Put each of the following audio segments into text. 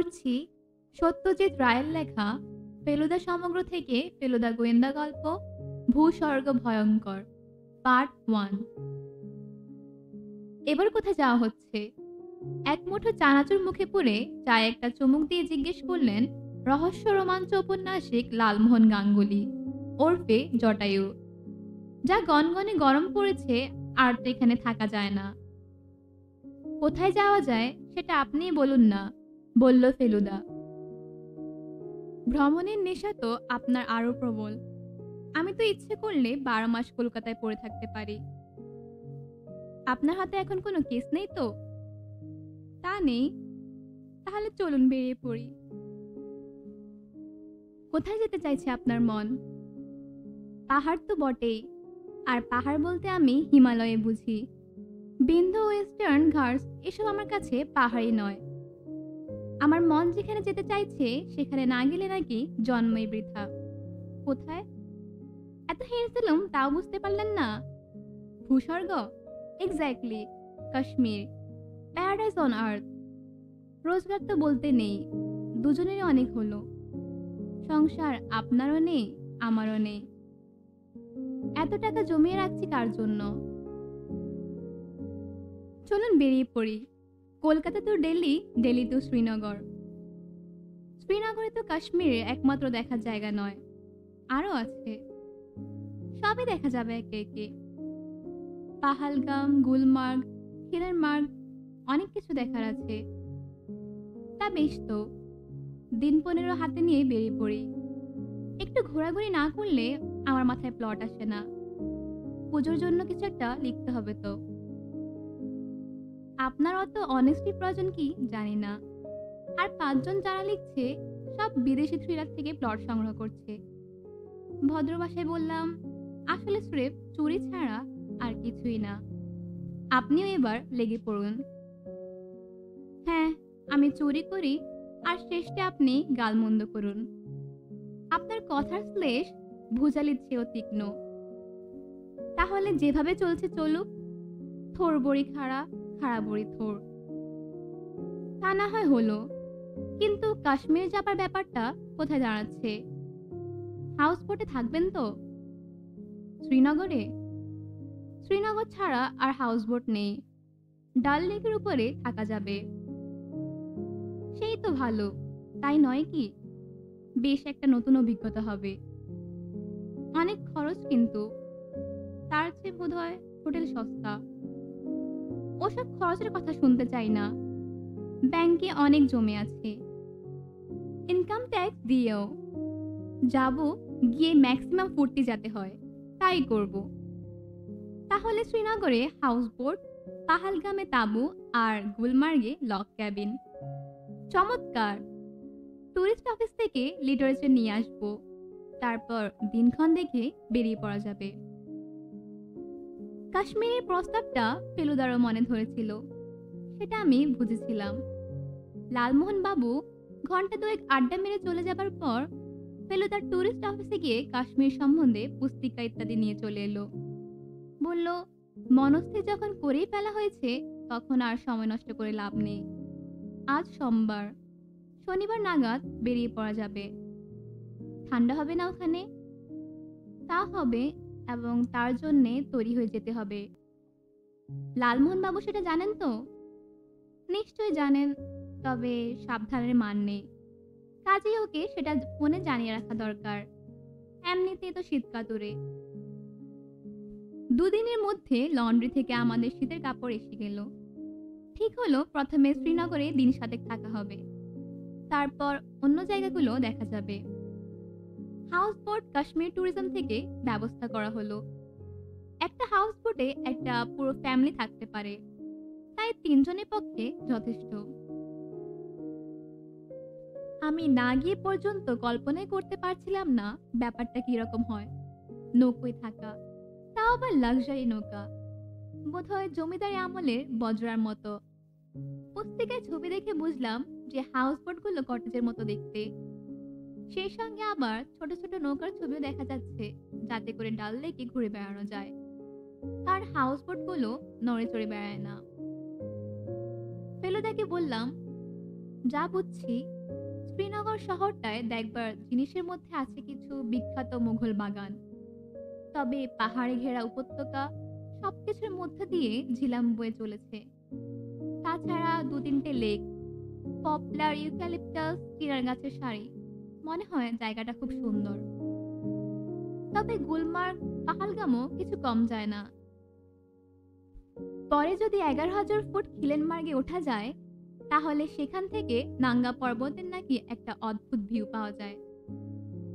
পড়ছি সত্যজিৎ রায়ের লেখা ফেলুদা সমগ্র থেকে ফেলুদা গোয়েন্দা গল্প ভূস্বর্গ ভয়ঙ্কর পার্ট 1। এবার কোথায় যাওয়া হচ্ছে? এক মুঠো চানাচুর মুখে পুরে চায়ে একটা চুমুক দিয়ে জিজ্ঞেস করলেন রহস্য রোমাঞ্চ উপন্যাসিক লালমোহন গাঙ্গুলি ওরফে জটায়ু। যা গনগনে গরম পড়েছে, আর তো এখানে থাকা যায় না। কোথায় যাওয়া যায় সেটা আপনিই বলুন না, বলল ফেলুদা। ভ্রমণের নেশা তো আপনার আরো প্রবল। আমি তো ইচ্ছে করলে 12 মাস কলকাতায় পড়ে থাকতে পারি। আপনার হাতে এখন কোনো কেস নেই তো? তা নেই। তাহলে চলুন বেরিয়ে পড়ি। কোথায় যেতে চাইছে আপনার মন? পাহাড় তো বটেই, আর পাহাড় বলতে আমি হিমালয়ে বুঝি। বিন্ধ্য, ওয়েস্টার্ন ঘাটস এসব আমার কাছে পাহাড়ই নয়। আমার মন যেখানে যেতে চাইছে সেখানে না গেলে নাকি জন্মই বৃথা। কোথায়? এত হিন্টস দিলাম তাও বুঝতে পারলেন না? ভূস্বর্গ, exactly, Kashmir, paradise on earth. রোজগার তো বলতে নেই, দুজনেরই অনেক হলো। সংসার আপনারও নেই, আমারও নেই। এত টাকা জমিয়ে রাখছি কার জন্য? চলুন বেরিয়ে পড়ি। কলকাতা তো দিল্লি, দিল্লি তো শ্রীনগর। শ্রীনগরে তো কাশ্মীরের একমাত্র দেখার জায়গা নয়, আরো আছে। সবই দেখা যাবে একে একে। পাহালগাম, গুলমার্গ, হিরানমার্গ, অনেক কিছু দেখার আছে। তা বেশ তো, দিন 15 হাতে নিয়ে বেরিয়ে পড়ি। একটু ঘোরাঘুরি না করলে আমার মাথায় প্লট আসে না। পুজোর জন্য কিছু একটা লিখতে হবে তো। আপনার অত অনেস্টি প্রয়োজন কি জানি না। আর 5 জন যারা লিখছে সব বিদেশি থ্রিলার থেকে প্লট সংগ্রহ করছে। ভদ্র ভাষায় বললাম, আসলে স্রেফ চুরি ছাড়া আর কিছুই না। আপনিও এবার লেগে পড়ুন। হ্যাঁ, আমি চুরি করি, আর শেষে আপনি গালমন্দ করুন। আপনার কথার শ্লেষ ভুজালির চেয়েও তীক্ষ্ণ। তাহলে যেভাবে চলছে চলুক। থোর বড়ি খাড়া, খাড়া বড়ি থোর। তা না হয় হলো, কিন্তু কাশ্মীর যাবার ব্যাপারটা কোথায় দাঁড়াচ্ছে? হাউস বোটে থাকবেন তো? শ্রীনগরে? শ্রীনগর ছাড়া আর হাউস বোট নেই। ডাল লেকের উপরে থাকা যাবে। সেই তো ভালো, তাই নয় কি? বেশ একটা নতুন অভিজ্ঞতা হবে। অনেক খরচ কিন্তু, তার চেয়ে বোধহয় হোটেল সস্তা। ওসব খরচের কথা শুনতে চাই না। ব্যাংকে অনেক জমে আছে, ইনকাম ট্যাক্স দিয়েও। যাব, গিয়ে ম্যাক্সিমাম ফুর্তি যাতে হয় তাই করব। তাহলে শ্রীনগরে হাউস বোট, পাহালগামে তাঁবু, আর গুলমার্গে লক ক্যাবিন। চমৎকার! টুরিস্ট অফিস থেকে লিটারেচার নিয়ে আসবো, তারপর দিনক্ষণ দেখে বেরিয়ে পড়া যাবে। কাশ্মীরের প্রস্তাবটা ফেলুদারও মনে ধরেছিল, সেটা আমি বুঝেছিলাম। লালমোহন বাবু ঘন্টা 2 আড্ডা মেরে চলে যাবার পর ফেলুদার টুরিস্ট অফিসে গিয়ে কাশ্মীর সম্বন্ধে পুস্তিকা ইত্যাদি নিয়ে চলে এলো। বলল, মনস্থির যখন করেই ফেলা হয়েছে তখন আর সময় নষ্ট করে লাভ নেই। আজ সোমবার, শনিবার নাগাদ বেরিয়ে পড়া যাবে। ঠান্ডা হবে না ওখানে? তা হবে, এবং তার জন্যে তৈরি হয়ে যেতে হবে। লালমোহন বাবু সেটা জানেন তো? নিশ্চয় জানেন, তবে সাবধানের মান নেই। কাজেই ওকে সেটা ফোনে জানিয়ে রাখা দরকার। এমনিতেই তো শীত কাতুরে। 2 দিনের মধ্যে লন্ড্রি থেকে আমাদের শীতের কাপড় এসে গেল। ঠিক হলো প্রথমে শ্রীনগরে দিন 7 থাকা হবে, তারপর অন্য জায়গাগুলো দেখা যাবে। হাউস বোট কাশ্মীর ট্যুরিজম থেকে ব্যবস্থা করা হলো। একটা হাউস বোটে একটা পুরো ফ্যামিলি থাকতে পারে, তাই 3 জনের পক্ষে যথেষ্ট। আমি না গিয়ে পর্যন্ত কল্পনাই করতে পারছিলাম না ব্যাপারটা কিরকম হয়। নৌকোয় থাকা, তাও আবার লাক্সারি নৌকা, বোধহয় জমিদারি আমলের বজরার মতো। পুস্তিকায় ছবি দেখে বুঝলাম যে হাউস বোটগুলো কটেজের মতো দেখতে। সেই সঙ্গে আবার ছোট ছোট নৌকার ছবিও দেখা যাচ্ছে, যাতে করে ডাল লেকে ঘুরে বেড়ানো যায়। আর হাউস বোটগুলো নড়ে চড়ে বেড়ায় না। ফেলুদাকে বললাম, যা বুঝছি শ্রীনগর শহরটায় দেখবার জিনিসের মধ্যে আছে কিছু বিখ্যাত মুঘল বাগান, তবে পাহাড়ে ঘেরা উপত্যকা, সবকিছুর মধ্য দিয়ে ঝিলাম বয়ে চলেছে। তাছাড়া ২-৩টে লেক, পপলার, ইউক্যালিপটাস, চিনার গাছের সারি। মনে হয় জায়গাটা খুব সুন্দর। তবে গুলমার্গ, পাহালগামও কিছু কম যায় না। পরে যদি ১১,০০০ ফুট খিলেনমার্গে ওঠা যায়, তাহলে সেখান থেকে নাঙ্গা পর্বতের নাকি একটা অদ্ভুত ভিউ পাওয়া যায়।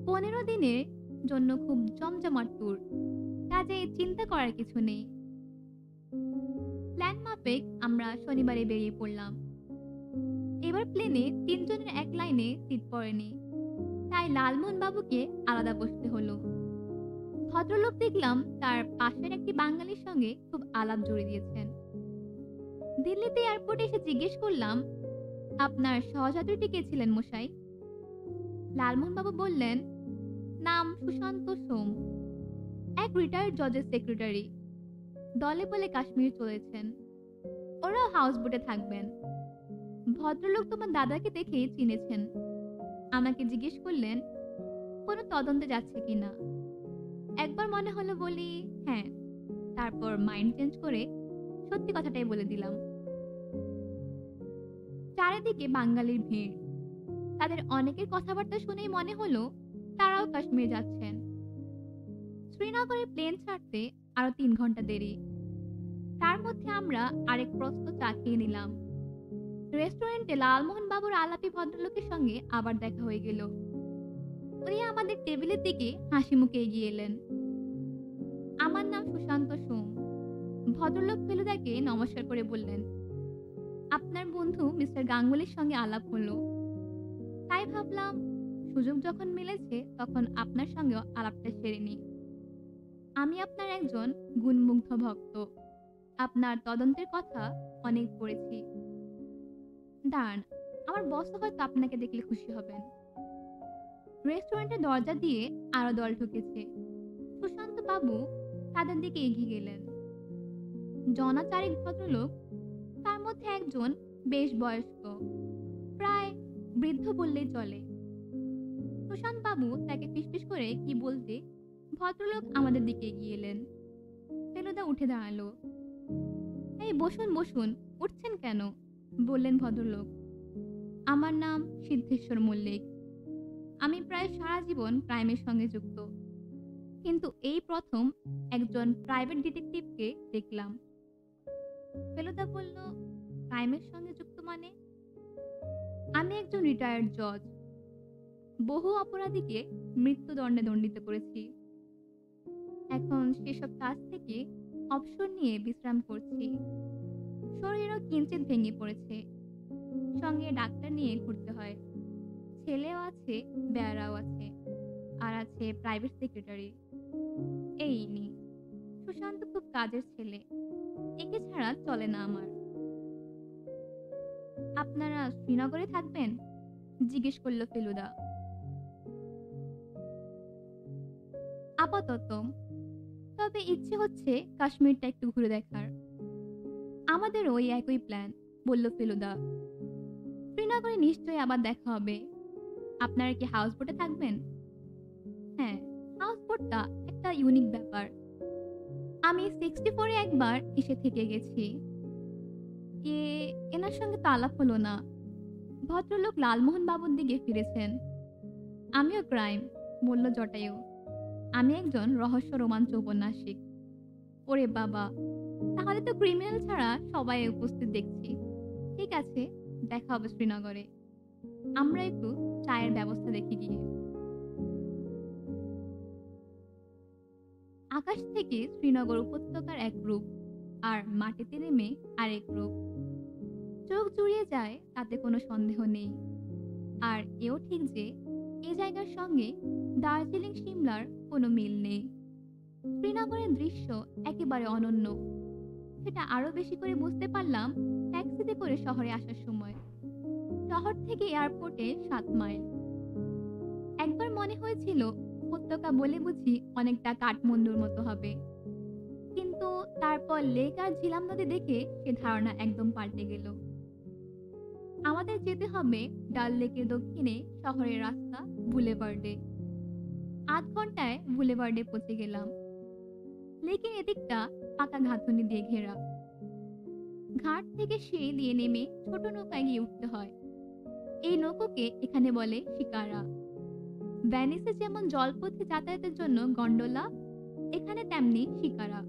১৫ দিনের জন্য খুব জমজমাট ট্যুর, কাজে চিন্তা করার কিছু নেই। প্ল্যান মাফিক আমরা শনিবারে বেরিয়ে পড়লাম। এবার প্লেনে ৩ জনের এক লাইনে সিট পড়েনি, তাই লালমোহন বাবুকে আলাদা বসতে হলো। ভদ্রলোক দেখলাম তার পাশের একটি বাঙালির সঙ্গে খুব আলাপ জুড়ে দিয়েছেন। দিল্লিতে এয়ারপোর্টে এসে জিজ্ঞেস করলাম, আপনার সহযাত্রীটি কে ছিলেন মশাই? লালমোহন বাবু বললেন, নাম সুশান্ত সোম, এক রিটায়ার্ড জজের সেক্রেটারি। দলে বলে কাশ্মীর চলেছেন। ওরাও হাউস বোটে থাকবেন। ভদ্রলোক তোমার দাদাকে দেখে চিনেছেন। আমাকে জিজ্ঞেস করলেন কোনো তদন্তে যাচ্ছে কিনা। একবার মনে হলো বলি হ্যাঁ, তারপর মাইন্ড চেঞ্জ করে সত্যি কথাটাই বলে দিলাম। চারিদিকে বাঙালির ভিড়। তাদের অনেকের কথাবার্তা শুনেই মনে হলো তারাও কাশ্মীর যাচ্ছেন। শ্রীনগরে প্লেন ছাড়তে আরো ৩ ঘন্টা দেরি। তার মধ্যে আমরা আরেক প্রস্ত চা খেয়ে নিলাম। রেস্টুরেন্টে লালমোহন বাবুর আলাপি ভদ্রলোকের সঙ্গে আবার দেখা হয়ে গেল। উনি আমাদের টেবিলের দিকে হাসি মুখে এগিয়ে এলেন। আমার নাম সুশান্ত সোম। ভদ্রলোক ফেলুদাকে নমস্কার করে বললেন, আপনার বন্ধু মিস্টার গাঙ্গুলির সঙ্গে আলাপ হলো, তাই ভাবলাম সুযোগ যখন মিলেছে তখন আপনার সঙ্গেও আলাপটা সেরে নি। আমি আপনার একজন গুণমুগ্ধ ভক্ত। আপনার তদন্তের কথা অনেক পড়েছি। দাঁড়ান, আমার বস হয়তো আপনাকে দেখলে খুশি হবেন। রেস্টুরেন্টের দরজা দিয়ে আরো দল ঢুকেছে। সুশান্ত বাবু তাদের দিকে এগিয়ে গেলেন। জনা চারেক ভদ্রলোক, তার মধ্যে একজন বেশ বয়স্ক, প্রায় বৃদ্ধ বললেই চলে। সুশান্ত বাবু তাকে ফিসফিস করে কি বলতে ভদ্রলোক আমাদের দিকে এগিয়ে এলেন। ফেলুদা উঠে দাঁড়ালো। এই বসুন বসুন, উঠছেন কেন? বললেন ভদ্রলোক। আমার নাম সিদ্ধেশ্বর মল্লিক। আমি প্রায় সারা জীবন ক্রাইমের সঙ্গে যুক্ত, কিন্তু এই প্রথম একজন প্রাইভেট ডিটেকটিভকে দেখলাম। ফেলুদা বলল, ক্রাইমের সঙ্গে যুক্ত মানে? আমি একজন রিটায়ার্ড জজ। বহু অপরাধীকে মৃত্যুদণ্ডে দণ্ডিত করেছি। এখন সেসব কাজ থেকে অবসর নিয়ে বিশ্রাম করছি। শরীরও কিঞ্চিত ভেঙে পড়েছে। সঙ্গে ডাক্তার নিয়ে ঘুরতে হয়। ছেলেও আছে, বেয়ারাও আছে, আর আছে প্রাইভেট সেক্রেটারি। এই নি। সুশান্ত খুব কাজের ছেলে, একে ছাড়া চলে না আমার। আপনারা শ্রীনগরে থাকবেন? জিজ্ঞেস করলো ফেলুদা। আপাতত, তবে ইচ্ছে হচ্ছে কাশ্মীরটা একটু ঘুরে দেখার। আমাদের ওই একই প্ল্যান, বলল ফেলুদা। শ্রীনগরে নিশ্চয়ই আবার দেখা হবে। আপনারা কি হাউস বোটে থাকবেন? হ্যাঁ, হাউস বোটটা একটা ইউনিক ব্যাপার। আমি 64-এ একবার এসে থেকে গেছি। এনার সঙ্গে তো আলাপ হলো না। ভদ্রলোক লালমোহন বাবুর দিকে ফিরেছেন। আমিও ক্রাইম, বলল জটায়ু। আমি একজন রহস্য রোমাঞ্চ উপন্যাসিক। ওরে বাবা, তাহলে তো ক্রিমিনাল ছাড়া সবাই উপস্থিত দেখছি। ঠিক আছে, দেখা হবে শ্রীনগরে। আমরা একটু চায়ের ব্যবস্থা দেখে গিয়ে। আকাশ থেকে শ্রীনগর উপত্যকার এক রূপ, আর মাটিতে নেমে আরেক রূপ। চোখ জুড়িয়ে যায়, তাতে কোনো সন্দেহ নেই। আর এও ঠিক যে এ জায়গার সঙ্গে দার্জিলিং সিমলার কোনো মিল নেই। শ্রীনগরের দৃশ্য একেবারে অনন্য। সেটা আরো বেশি করে বুঝতে পারলাম ট্যাক্সিতে করে শহরে আসার সময়। শহর থেকে এয়ারপোর্টে 7 মাইল। একবার মনে হয়েছিল উপত্যকা বলে বুঝি অনেকটা কাঠমান্ডুর মতো হবে, কিন্তু তারপর লেক আর ঝিলাম নদী দেখে সে ধারণা একদম পাল্টে গেল। আমাদের যেতে হবে ডাল লেকের দক্ষিণে শহরের রাস্তা বুলেভার্ডে। ৮ ঘন্টায় বুলেভার্ডে পৌঁছে গেলাম। লেকের এদিকটা পাকা গাঁথনি দিয়ে ঘেরা। ঘাট থেকে সিঁড়ি দিয়ে নেমে ছোট নৌকায় গিয়ে উঠতে হয়। এই নৌকোকে এখানে বলে শিকারা। ভ্যানিসে যেমন জলপথে যাতায়াতের জন্য গন্ডোলা, এখানে তেমনি শিকারা।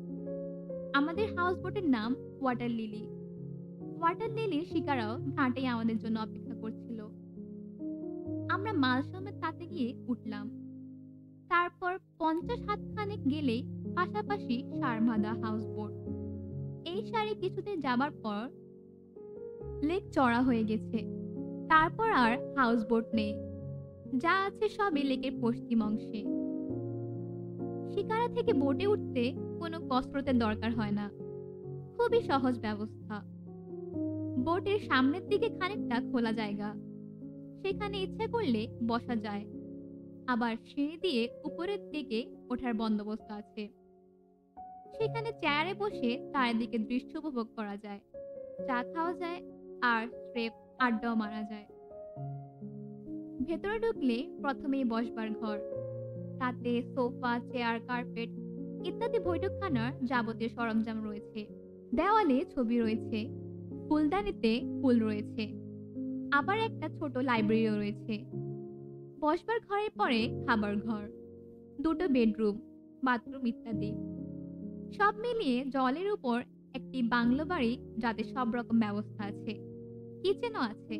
আমাদের হাউস বোটের নাম ওয়াটার লিলি। ওয়াটার লিলির শিকারাও ঘাটেই আমাদের জন্য অপেক্ষা করছিল। আমরা মাল সমেত তাতে গিয়ে উঠলাম। তারপর 50 হাত খানেক গেলেই পাশাপাশি সারমাদা হাউস বোট। এই সারি কিছুতে যাবার পর লেক চড়া হয়ে গেছে। তারপর আর হাউস বোট নেই, যা আছে সবই লেকের পশ্চিম অংশে। শিকারা থেকে বোটে উঠতে কোনো কসরতের দরকার হয় না, খুবই সহজ ব্যবস্থা। বোটের সামনের দিকে খানিকটা খোলা জায়গা, সেখানে ইচ্ছে করলে বসা যায়। আবার সিঁড়ি দিয়ে উপরের দিকে ওঠার বন্দোবস্ত আছে। সেখানে চেয়ারে বসে চারিদিকে দৃশ্য উপভোগ করা যায়, চা খাওয়া যায় আর স্রেফ আড্ডাও মারা যায়। ভেতরে ঢুকলে প্রথমেই বসবার ঘর, তাতে সোফা, চেয়ার, কার্পেট ইত্যাদি বৈঠকখানার যাবতীয় সরঞ্জাম রয়েছে। দেওয়ালে ছবি রয়েছে, ফুলদানিতে ফুল রয়েছে। আবার একটা ছোট লাইব্রেরিও রয়েছে। বসবার ঘরের পরে খাবার ঘর, দুটো বেডরুম, বাথরুম ইত্যাদি। সব মিলিয়ে জলের উপর একটি বাংলো বাড়ি, যাতে সব রকম ব্যবস্থা আছে। কিচেনও আছে,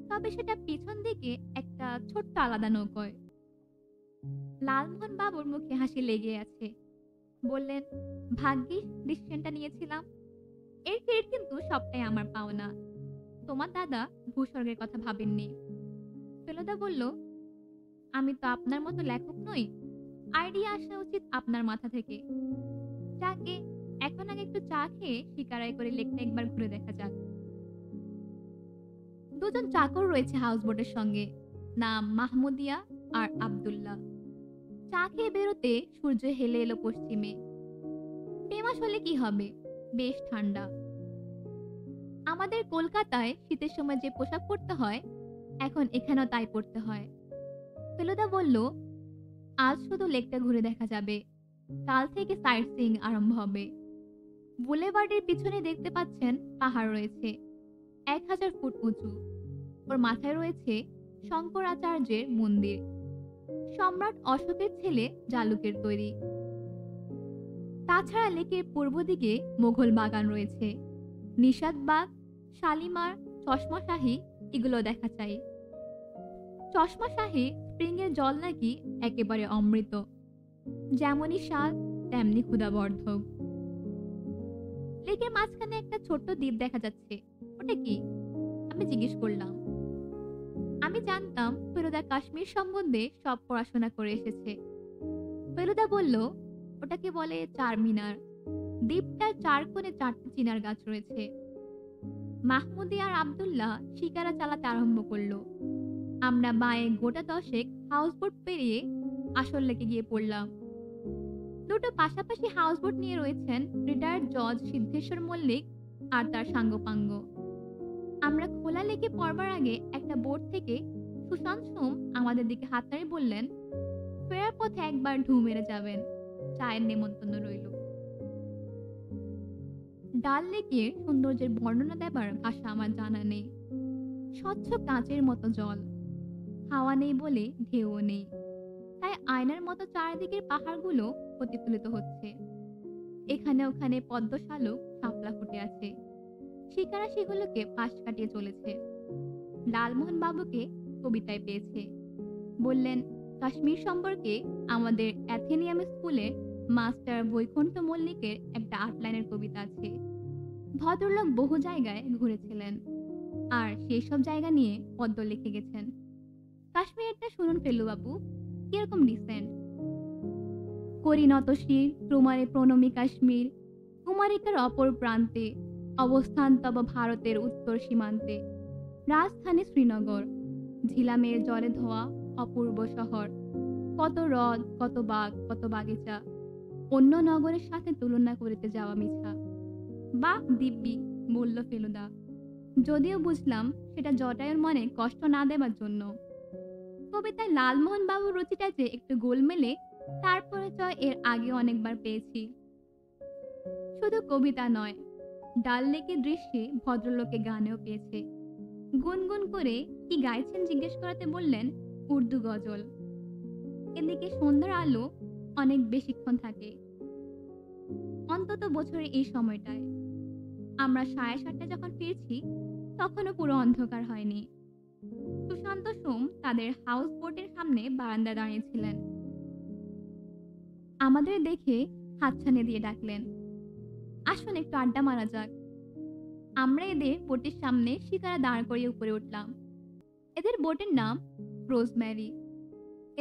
তবে সেটা পিছন দিকে একটা ছোট্ট আলাদা নৌকোয়। লালমোহন বাবুর মুখে হাসি লেগে আছে। বললেন, ভাগ্যিস ডিসিশনটা নিয়েছিলাম। এর ক্রেডিট কিন্তু সবটাই আমার পাওনা। তোমার দাদা ভূস্বর্গের কথা ভাবেননি। ফেলুদা বলল, আমি তো আপনার মতো লেখক নই, আইডিয়া আসা উচিত আপনার মাথা থেকে। যাকে এখন আগে একটু চা খেয়ে শিকারায় করে লেকটা একবার ঘুরে দেখা যাক। দুজন চাকর রয়েছে হাউস বোটের সঙ্গে, নাম মাহমুদিয়া আর আব্দুল্লাহ। চা খেয়ে বেরোতে সূর্য হেলে এলো পশ্চিমে। মে মাস হলে কি হবে, বেশ ঠান্ডা। আমাদের কলকাতায় শীতের সময় যে পোশাক পরতে হয়, এখন এখানেও তাই পরতে হয়। ফেলুদা বলল, আজ শুধু লেকটা ঘুরে দেখা যাবে, কাল থেকে সাইট সিইং আরম্ভ হবে। বুলেভার্ডের পিছনে দেখতে পাচ্ছেন পাহাড় রয়েছে 1000 ফুট উঁচু। ওর মাথায় রয়েছে শঙ্করাচার্যের মন্দির, সম্রাট অশোকের ছেলে জালুকের তৈরি। তাছাড়া লেকের পূর্ব দিকে মোঘল বাগান রয়েছে, নিষাদবাগ, শালিমার, চশমাশাহী, এগুলো দেখা চাই। চশমাশাহী স্প্রিংয়ের জল নাকি একেবারে অমৃত, যেমনই স্বাদ তেমনি ক্ষুধাবর্ধক। লেকের মাঝখানে একটা ছোট্ট দ্বীপ দেখা যাচ্ছে, ওটা কি? আমি জিজ্ঞেস করলাম। আমি জানতাম ফেলুদা কাশ্মীর সম্বন্ধে সব পড়াশোনা করে এসেছে। ফেলুদা বলল, ওটাকে বলে চারমিনার। দ্বীপটার 4 কোণে 4টে চিনার গাছ রয়েছে। মাহমুদি আর আব্দুল্লাহ শিকারা চালাতে আরম্ভ করলো। আমরা বাঁয়ে গোটা 10 হাউসবোট পেরিয়ে আসল লেকে গিয়ে পড়লাম। দুটো পাশাপাশি হাউসবোট নিয়ে রয়েছেন রিটায়ার্ড জজ সিদ্ধেশ্বর মল্লিক আর তার সাঙ্গপাঙ্গ। আমরা খোলা লেকে পড়বার আগে একটা বোট থেকে সুশান্ত সোম আমাদের দিকে হাত নাড়িয়ে বললেন, ফেরার পথে একবার ঢু মেরে যাবেন, চায়ের নেমন্তন্ন রইল। ডাল লেকের সৌন্দর্যের বর্ণনা দেবার ভাষা আমার জানা নেই। স্বচ্ছ কাঁচের মতো জল, হাওয়া নেই বলে ঢেউও নেই, তাই আয়নার মতো চারিদিকের পাহাড়গুলো প্রতিফলিত হচ্ছে। এখানে ওখানে পদ্ম শালুক শাপলা ফুটে আছে, শিকারা সেগুলোকে পাশ কাটিয়ে চলেছে। লালমোহন বাবুকে কবিতায় পেয়েছে। বললেন, কাশ্মীর সম্পর্কে আমাদের অ্যাথেনিয়াম স্কুলের মাস্টার বৈকুণ্ঠ মল্লিকের একটা 8 লাইনের কবিতা আছে। ভদ্রলোক বহু জায়গায় ঘুরেছিলেন, আর সেই সব জায়গা নিয়ে পদ্য লিখে গেছেন। কাশ্মীরটা শুনুন ফেলুবাবু, কিরকম ডিসেন্ট। করি নত শির তোমারে প্রণমী কাশ্মীর, কুমারিকার অপর প্রান্তে, অবস্থান তব ভারতের উত্তর সীমান্তে। রাজধানী শ্রীনগর, ঝিলামের জলে ধোয়া অপূর্ব শহর। কত হ্রদ, কত বাগ, কত বাগিচা, অন্য নগরের সাথে তুলনা করিতে যাওয়া মিছা। বাহ দিব্যি, বলল ফেলুদা। যদিও বুঝলাম সেটা জটায়ুর মনে কষ্ট না দেবার জন্য। কবিতায় লালমোহন বাবুর রুচিটা যে একটু গোলমেলে তার পরিচয় এর আগে অনেকবার পেয়েছি। শুধু কবিতা নয়, ডাল লেকের দৃশ্যে ভদ্রলোকে গানেও পেয়েছে। গুনগুন করে কি গাইছেন জিজ্ঞেস করাতে বললেন উর্দু গজল। এদিকে সন্ধ্যার আলো অনেক বেশিক্ষণ থাকে, অন্তত বছরের এই সময়টায়। আমরা 7:30টায় যখন ফিরছি তখনও পুরো অন্ধকার হয়নি। সুশান্ত সোম তাদের হাউস বোটের সামনে বারান্দায় দাঁড়িয়েছিলেন। আমাদের দেখে হাতছানি দিয়ে ডাকলেন, আসুন একটু আড্ডা মারা যাক। আমরা এদের বোটের সামনে শিকারা দাঁড় করিয়ে উপরে উঠলাম। এদের বোটের নাম রোজম্যারি।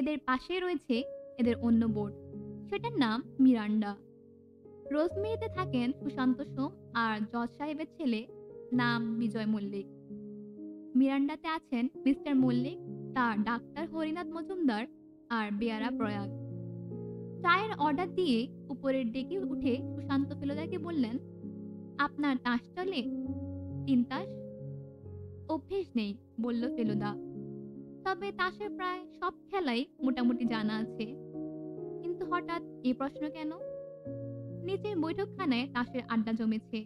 এদের পাশে রয়েছে এদের অন্য বোট, সেটার নাম মিরান্ডা। রোজমেরিতে থাকেন সুশান্ত সোম আর জজ সাহেবের ছেলে, নাম বিজয় মল্লিক। মিরান্ডাতে আছেন মিস্টার মল্লিক, তার ডাক্তার হরিনাথ মজুমদার আর বেয়ারা প্রয়াগ। চায়ের অর্ডার দিয়ে উপরের ডেকে উঠে সুশান্ত ফেলুদাকে বললেন, আপনার তাস চলে? 3 তাস। অভ্যেস নেই, বলল ফেলুদা, তবে তাসের প্রায় সব খেলাই মোটামুটি জানা আছে। কিন্তু হঠাৎ এই প্রশ্ন কেন? নিচের বৈঠকখানায় তাসের আড্ডা জমেছে।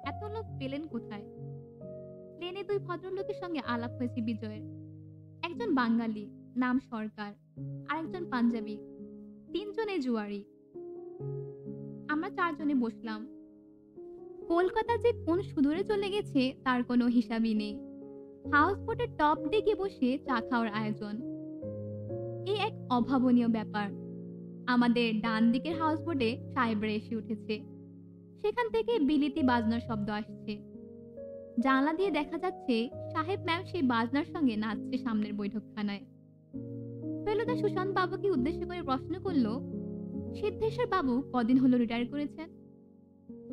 এত লোক পেলেন কোথায়? প্লেনে 2 ভদ্রলোকের সঙ্গে আলাপ হয়েছে বিজয়ের। একজন বাঙালি, নাম সরকার, আর একজন পাঞ্জাবি। 3 জনে জুয়ারি। আমরা 4 জনে বসলাম। কলকাতা যে কোন সুদূরে চলে গেছে তার কোনো হিসাবই নেই। হাউস বোটের টপ ডেকে বসে চা খাওয়ার আয়োজন। এই এক অভাবনীয় ব্যাপার। আমাদের ডান দিকের হাউস বোটে সাহেবরা এসে উঠেছে। সেখান থেকে বিলিতি বাজনার শব্দ আসছে। জানলা দিয়ে দেখা যাচ্ছে সাহেব ম্যাম সেই বাজনার সঙ্গে নাচছে সামনের বৈঠকখানায়। ফেলুদা সুশান্ত বাবুকে উদ্দেশ্য করে প্রশ্ন করল, সিদ্ধেশ্বর বাবু কদিন হলো রিটায়ার করেছেন?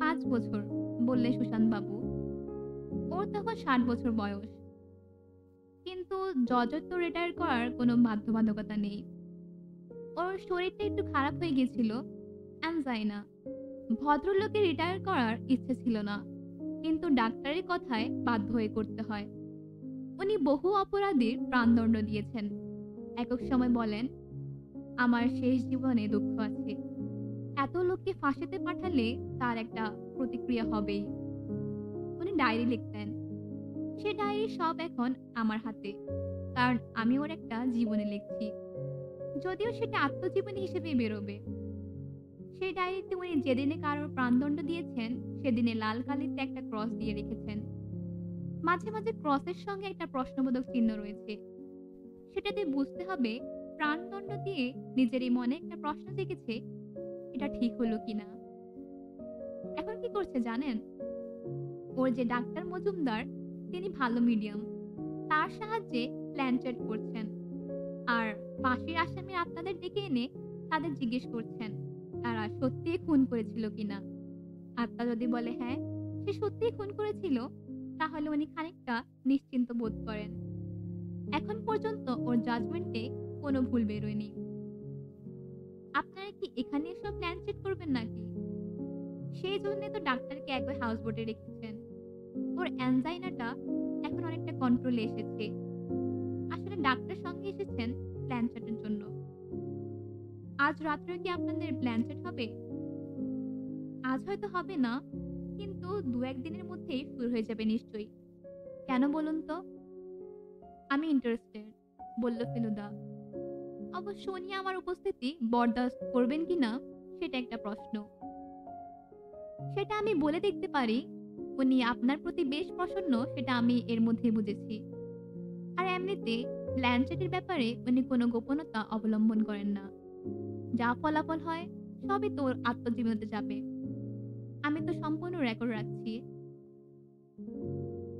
5 বছর, বললেন সুশান্ত বাবু। ওর তখন 60 বছর বয়স। কিন্তু জজের তো রিটায়ার করার কোনো বাধ্যবাধকতা নেই। ওর শরীরটা একটু খারাপ হয়ে গেছিল, অ্যানজাইনা। ভদ্রলোকের রিটায়ার করার ইচ্ছে ছিল না, কিন্তু ডাক্তারের কথায় বাধ্য হয়ে করতে হয়। উনি বহু অপরাধীর প্রাণদণ্ড দিয়েছেন। একক সময় বলেন, আমার শেষ জীবনে দুঃখ আছে। এত লোককে ফাঁসিতে পাঠালে তার একটা প্রতিক্রিয়া হবেই। উনি ডায়েরি লিখতেন। সে ডায়েরি সব এখন আমার হাতে, কারণ আমি ওর একটা জীবনী লিখছি। যদিও সেটা আত্মজীবনী হিসেবে বেরোবে। সেই ডায়েরিতে উনি যেদিনে কারোর প্রাণদণ্ড দিয়েছেন সেদিনে লাল কালিতে একটা ক্রস দিয়ে রেখেছেন। মাঝে মাঝে ক্রসের সঙ্গে একটা প্রশ্নবোধক চিহ্ন রয়েছে। সেটাতে বুঝতে হবে প্রাণদণ্ড দিয়ে নিজেরই মনে একটা প্রশ্ন জেগেছে, এটা ঠিক হলো কিনা। এখন কি করছে জানেন? ওর যে ডাক্তার মজুমদার, তিনি ভালো মিডিয়াম, তার সাহায্যে প্ল্যানচেট করছেন। আর ফাঁসির আসামির আত্মাদের ডেকে এনে তাদের জিজ্ঞেস করছেন তারা সত্যিই খুন করেছিল কিনা। আত্মা যদি বলে হ্যাঁ, সে সত্যিই খুন করেছিল, তাহলে উনি খানিকটা নিশ্চিন্ত বোধ করেন। এখন পর্যন্ত ওর জাজমেন্টে কোনো ভুল বেরোয়নি। আপনারা কি এখানে এসব প্ল্যানচেট করবেন নাকি? সেই জন্য তো ডাক্তারকে একবার হাউস বোটে রেখেছেন। ওর অ্যানজাইনাটা এখন অনেকটা কন্ট্রোলে এসেছে। আসলে ডাক্তার সঙ্গে এসেছেন প্ল্যানচেটের জন্য। আজ রাত্রে কি আপনাদের প্ল্যানচেট হবে? আজ হয়তো হবে না, কিন্তু 2-1 দিনের মধ্যেই শুরু হয়ে যাবে নিশ্চয়ই। কেন বলুন তো? আমি ইন্টারেস্টেড, বলল ফেলুদা। অবশ্য উনি আমার উপস্থিতি বরদাস্ত করবেন কিনা সেটা একটা প্রশ্ন। সেটা আমি বলে দেখতে পারি। উনি আপনার প্রতি বেশ প্রসন্ন, সেটা আমি এর মধ্যে বুঝেছি। আর এমনিতে প্ল্যানচেটের ব্যাপারে উনি কোনো গোপনতা অবলম্বন করেন না। যা ফলাফল হয় সবই তোর আত্মজীবনীতে যাবে। আমি তো সম্পূর্ণ রেকর্ড রাখছি।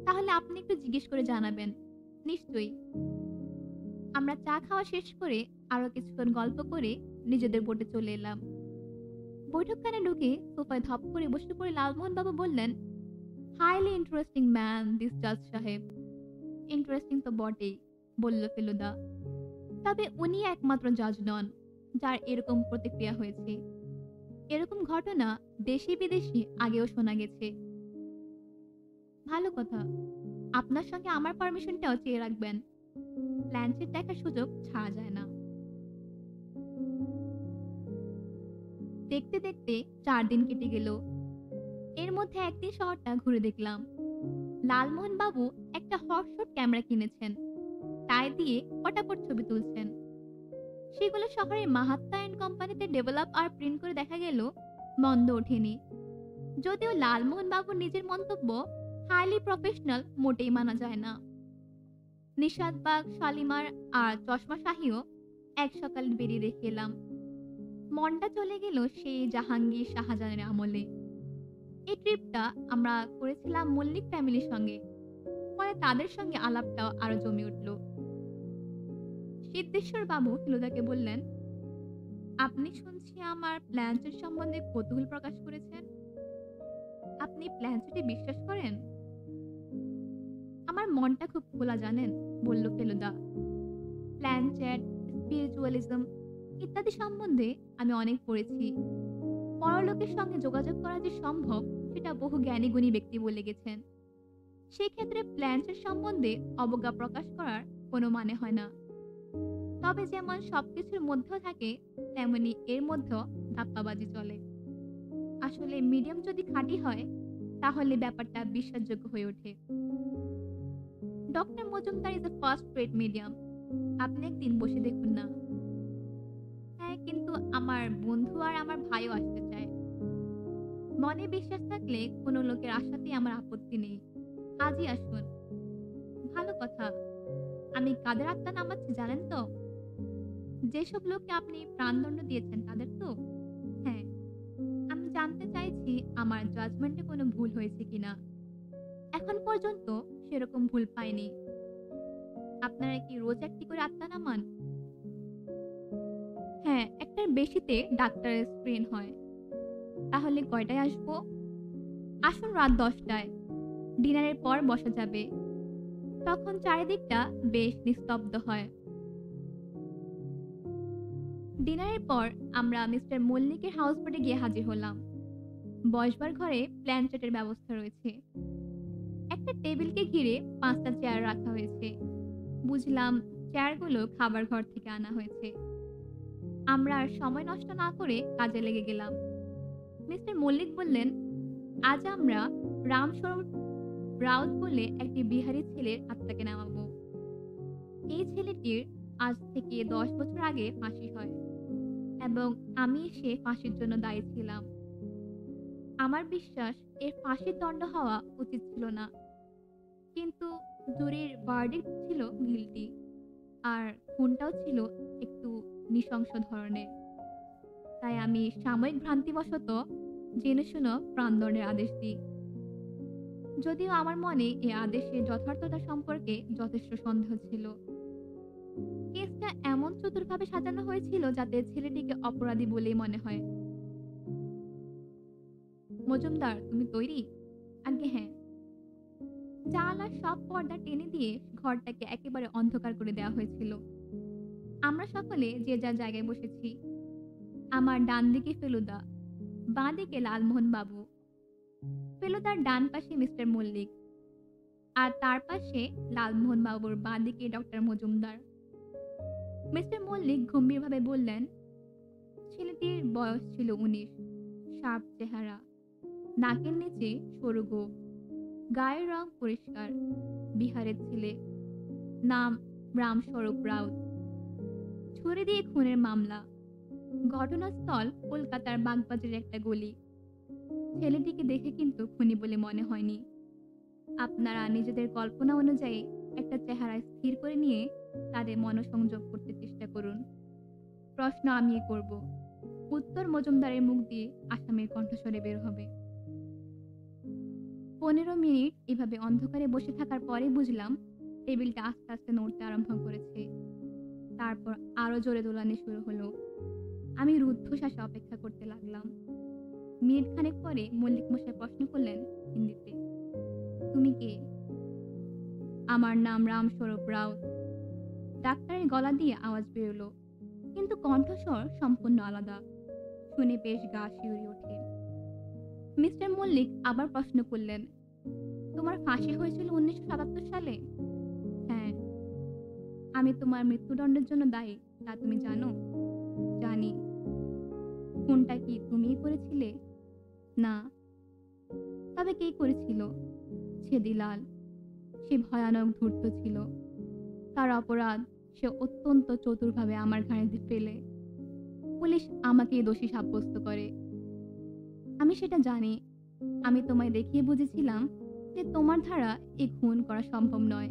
তাহলে আপনি একটু জিজ্ঞেস করে জানাবেন। নিশ্চয়ই। আমরা চা খাওয়া শেষ করে আরো কিছুক্ষণ গল্প করে নিজেদের বোটে চলে এলাম। বৈঠকখানে ঢুকে সোফায় ধপ করে বসে পড়ে লালমোহন বাবু বললেন, হাইলি ইন্টারেস্টিং ম্যান দিস জাজ সাহেব। ইন্টারেস্টিং তো বটেই, বলল ফেলুদা। তবে উনি একমাত্র জাজ নন যার এরকম প্রতিক্রিয়া হয়েছে। এরকম ঘটনা দেশি বিদেশি আগেও শোনা গেছে। ভালো কথা। আপনার সঙ্গে আমার পারমিশনটাও চেয়ে রাখবেন। প্ল্যানচেট দেখার সুযোগ ছাড়া যায় না। দেখতে দেখতে 4 দিন কেটে গেল। এর মধ্যে একদিন শহরটা ঘুরে দেখলাম। লালমোহন বাবু একটা হটশট ক্যামেরা কিনেছেন, তাই দিয়ে পটাপট ছবি তুলছেন। সেগুলো শহরের মাহাত্মা অ্যান্ড কোম্পানিতে ডেভেলপ আর প্রিন্ট করে দেখা গেল মন্দ ওঠেনি। যদিও লালমোহন বাবুর নিজের মন্তব্য হাইলি প্রফেশনাল মোটেই মানা যায় না। নিশাদবাগ, শালিমার আর চশমা শাহিও এক সকালে বেরিয়ে দেখে এলাম। মনটা চলে গেল সেই জাহাঙ্গীর শাহজাহানের আমলে। এই ট্রিপটা আমরা করেছিলাম মল্লিক ফ্যামিলির সঙ্গে, ফলে তাদের সঙ্গে আলাপটাও আরো জমে উঠল। সিদ্ধেশ্বর বাবু ফিলুদাকে বললেন, আপনি শুনছি আমার প্ল্যানচেট সম্বন্ধে কৌতূহল প্রকাশ করেছেন। আপনি প্ল্যানচেটে বিশ্বাস করেন? আমার মনটা খুব খোলা জানেন, বলল ফেলুদা। প্ল্যানচেট, স্পিরিচুয়ালিজম ইত্যাদি সম্বন্ধে আমি অনেক পড়েছি। পরলোকের সঙ্গে যোগাযোগ করা যে সম্ভব সেটা বহু জ্ঞানী গুণী ব্যক্তি বলে গেছেন। সেই ক্ষেত্রে প্ল্যানচেট সম্বন্ধে অবজ্ঞা প্রকাশ করার কোনো মানে হয় না। তবে যেমন সবকিছুর মধ্যেও থাকে, তেমনি এর মধ্যেও ধাপ্পাবাজি চলে। আসলে মিডিয়াম যদি খাঁটি হয়, তাহলে ব্যাপারটা বিশ্বাসযোগ্য হয়ে ওঠে। Doctor Majumdar is a first rate medium. আপনি একদিন বসে দেখুন না। হ্যাঁ, কিন্তু আমার বন্ধু আর আমার ভাইও আসতে চায়। মনে বিশ্বাস থাকলে কোনো লোকের আশাতেই আমার আপত্তি নেই। আজই আসুন। ভালো কথা। আমি কাদের আত্মা নামাচ্ছি জানেন তো? যেসব লোককে আপনি প্রাণদণ্ড দিয়েছেন তাদের তো? হ্যাঁ। আমি জানতে চাইছি আমার জাজমেন্টে কোনো ভুল হয়েছে কিনা। এখন পর্যন্ত সেরকম ভুল পাইনি। আপনারা কি রোজ একটি করে আত্মা নামান? হ্যাঁ, একটার বেশিতে ডাক্তারের স্ক্রিন হয়। তাহলে কয়টায় আসবো? আসুন রাত 10টায়। ডিনারের পর বসা যাবে। তখন চারিদিকটা বেশ নিস্তব্ধ হয়। ডিনারের পর আমরা মিস্টার মল্লিকের হাউসবোটে গিয়ে হাজির হলাম। বসবার ঘরে প্ল্যানচেটের ব্যবস্থা রয়েছে। একটা টেবিলকে ঘিরে 5টা চেয়ার রাখা হয়েছে। বুঝলাম চেয়ারগুলো খাবার ঘর থেকে আনা হয়েছে। আমরা আর সময় নষ্ট না করে কাজে লেগে গেলাম। মিস্টার মল্লিক বললেন, আজ আমরা রামস্বরূপ রাউত বলে একটি বিহারি ছেলের আত্মাকে নামাবো। এই ছেলেটির আজ থেকে 10 বছর আগে ফাঁসি হয় এবং আমি সে ফাঁসির জন্য দায়ী ছিলাম। আমার বিশ্বাস এর ফাঁসির দণ্ড হওয়া উচিত ছিল না, কিন্তু জুরির ভার্ডিক্ট ছিল গিল্টি, আর খুনটাও ছিল একটু নৃশংস ধরনের। তাই আমি সাময়িক ভ্রান্তিবশত জেনে শুনো প্রাণদণ্ডের আদেশ দিই। যদিও আমার মনে এই আদেশের যথার্থতা সম্পর্কে যথেষ্ট সন্দেহ ছিল। কেসটা এমন চতুরভাবে সাজানো হয়েছিল যাতে ছেলেটিকে অপরাধী বলেই মনে হয়। মজুমদার, তুমি তৈরি? আজ্ঞে হ্যাঁ। জানালার সব পর্দা টেনে দিয়ে ঘরটাকে একেবারে অন্ধকার করে দেওয়া হয়েছিল। আমরা সকলে যে যার জায়গায় বসেছি। আমার ডান দিকে ফেলুদা, বাঁ দিকে লালমোহন বাবু। ফেলুদার ডান পাশে মিস্টার মল্লিক, আর তার পাশে লালমোহন বাবুর বাঁ দিকে ডক্টর মজুমদার। মিস্টার মল্লিক গম্ভীরভাবে বললেন, ছেলেটির বয়স ছিল 19, শার্প চেহারা, নাকের নিচে সরু গোঁফ, গায়ের রং পরিষ্কার, বিহারের ছেলে, নাম রামস্বরূপ রাউত। ছুরি দিয়ে খুনের মামলা, ঘটনাস্থল কলকাতার বাগবাজারের একটা গলি। ছেলেটিকে দেখে কিন্তু খুনি বলে মনে হয়নি। আপনারা নিজেদের কল্পনা অনুযায়ী একটা চেহারা স্থির করে নিয়ে তাদের মনোসংযোগ করতে চেষ্টা করুন। প্রশ্ন আমি করব, উত্তর মজুমদারের মুখ দিয়ে আসামির কণ্ঠস্বরে বের হবে। 15 মিনিট এভাবে অন্ধকারে বসে থাকার পরে বুঝলাম টেবিলটা আস্তে আস্তে নড়তে আরম্ভ করেছে। তারপর আরো জোরে দোলানি শুরু হলো। আমি রুদ্ধশ্বাসে অপেক্ষা করতে লাগলাম। মিনিট খানেক পরে মল্লিক মশাই প্রশ্ন করলেন হিন্দিতে, তুমি কে? আমার নাম রামস্বরূপ রাউত। ডাক্তারের গলা দিয়ে আওয়াজ বেরোলো, কিন্তু কণ্ঠস্বর সম্পূর্ণ আলাদা। শুনে বেশ গা শিউরে ওঠে। মিস্টার মল্লিক আবার প্রশ্ন করলেন, তোমার ফাঁসি হয়েছিল 1977 সালে? হ্যাঁ। আমি তোমার মৃত্যুদণ্ডের জন্য দায়ী, তা তুমি জানো? জানি। খুনটা কি তুমিই করেছিলে? না। তবে কে করেছিল? ছেদিলাল। সে ভয়ানক ধূর্ত ছিল। তার অপরাধ, সে অত্যন্ত চতুরভাবে আমার ঘাড়ে ফেলে পুলিশ আমাকেই দোষী সাব্যস্ত করে। আমি সেটা জানি। আমি তোমায় দেখিয়ে বুঝেছিলাম যে তোমার দ্বারা এই খুন করা সম্ভব নয়।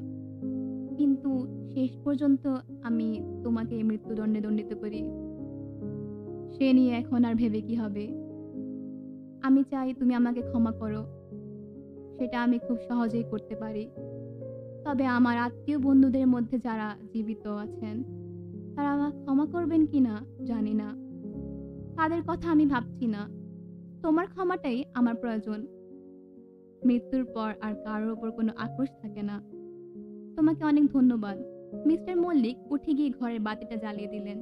কিন্তু শেষ পর্যন্ত আমি তোমাকে মৃত্যুদণ্ডে দণ্ডিত করি। সে নিয়ে এখন আর ভেবে কি হবে? আমি চাই তুমি আমাকে ক্ষমা করো। সেটা আমি খুব সহজেই করতে পারি। তবে আমার আত্মীয় বন্ধুদের মধ্যে যারা জীবিত আছেন, তারা আমাকে ক্ষমা করবেন কিনা জানি না। তাদের কথা আমি ভাবছি না। তোমার ক্ষমাটাই আমার প্রয়োজন। মৃত্যুর পর আর কারোর ওপর কোনো আক্রোশ থাকে না। তোমাকে অনেক ধন্যবাদ। মিস্টার মল্লিক উঠে গিয়ে ঘরের বাতিটা জ্বালিয়ে দিলেন।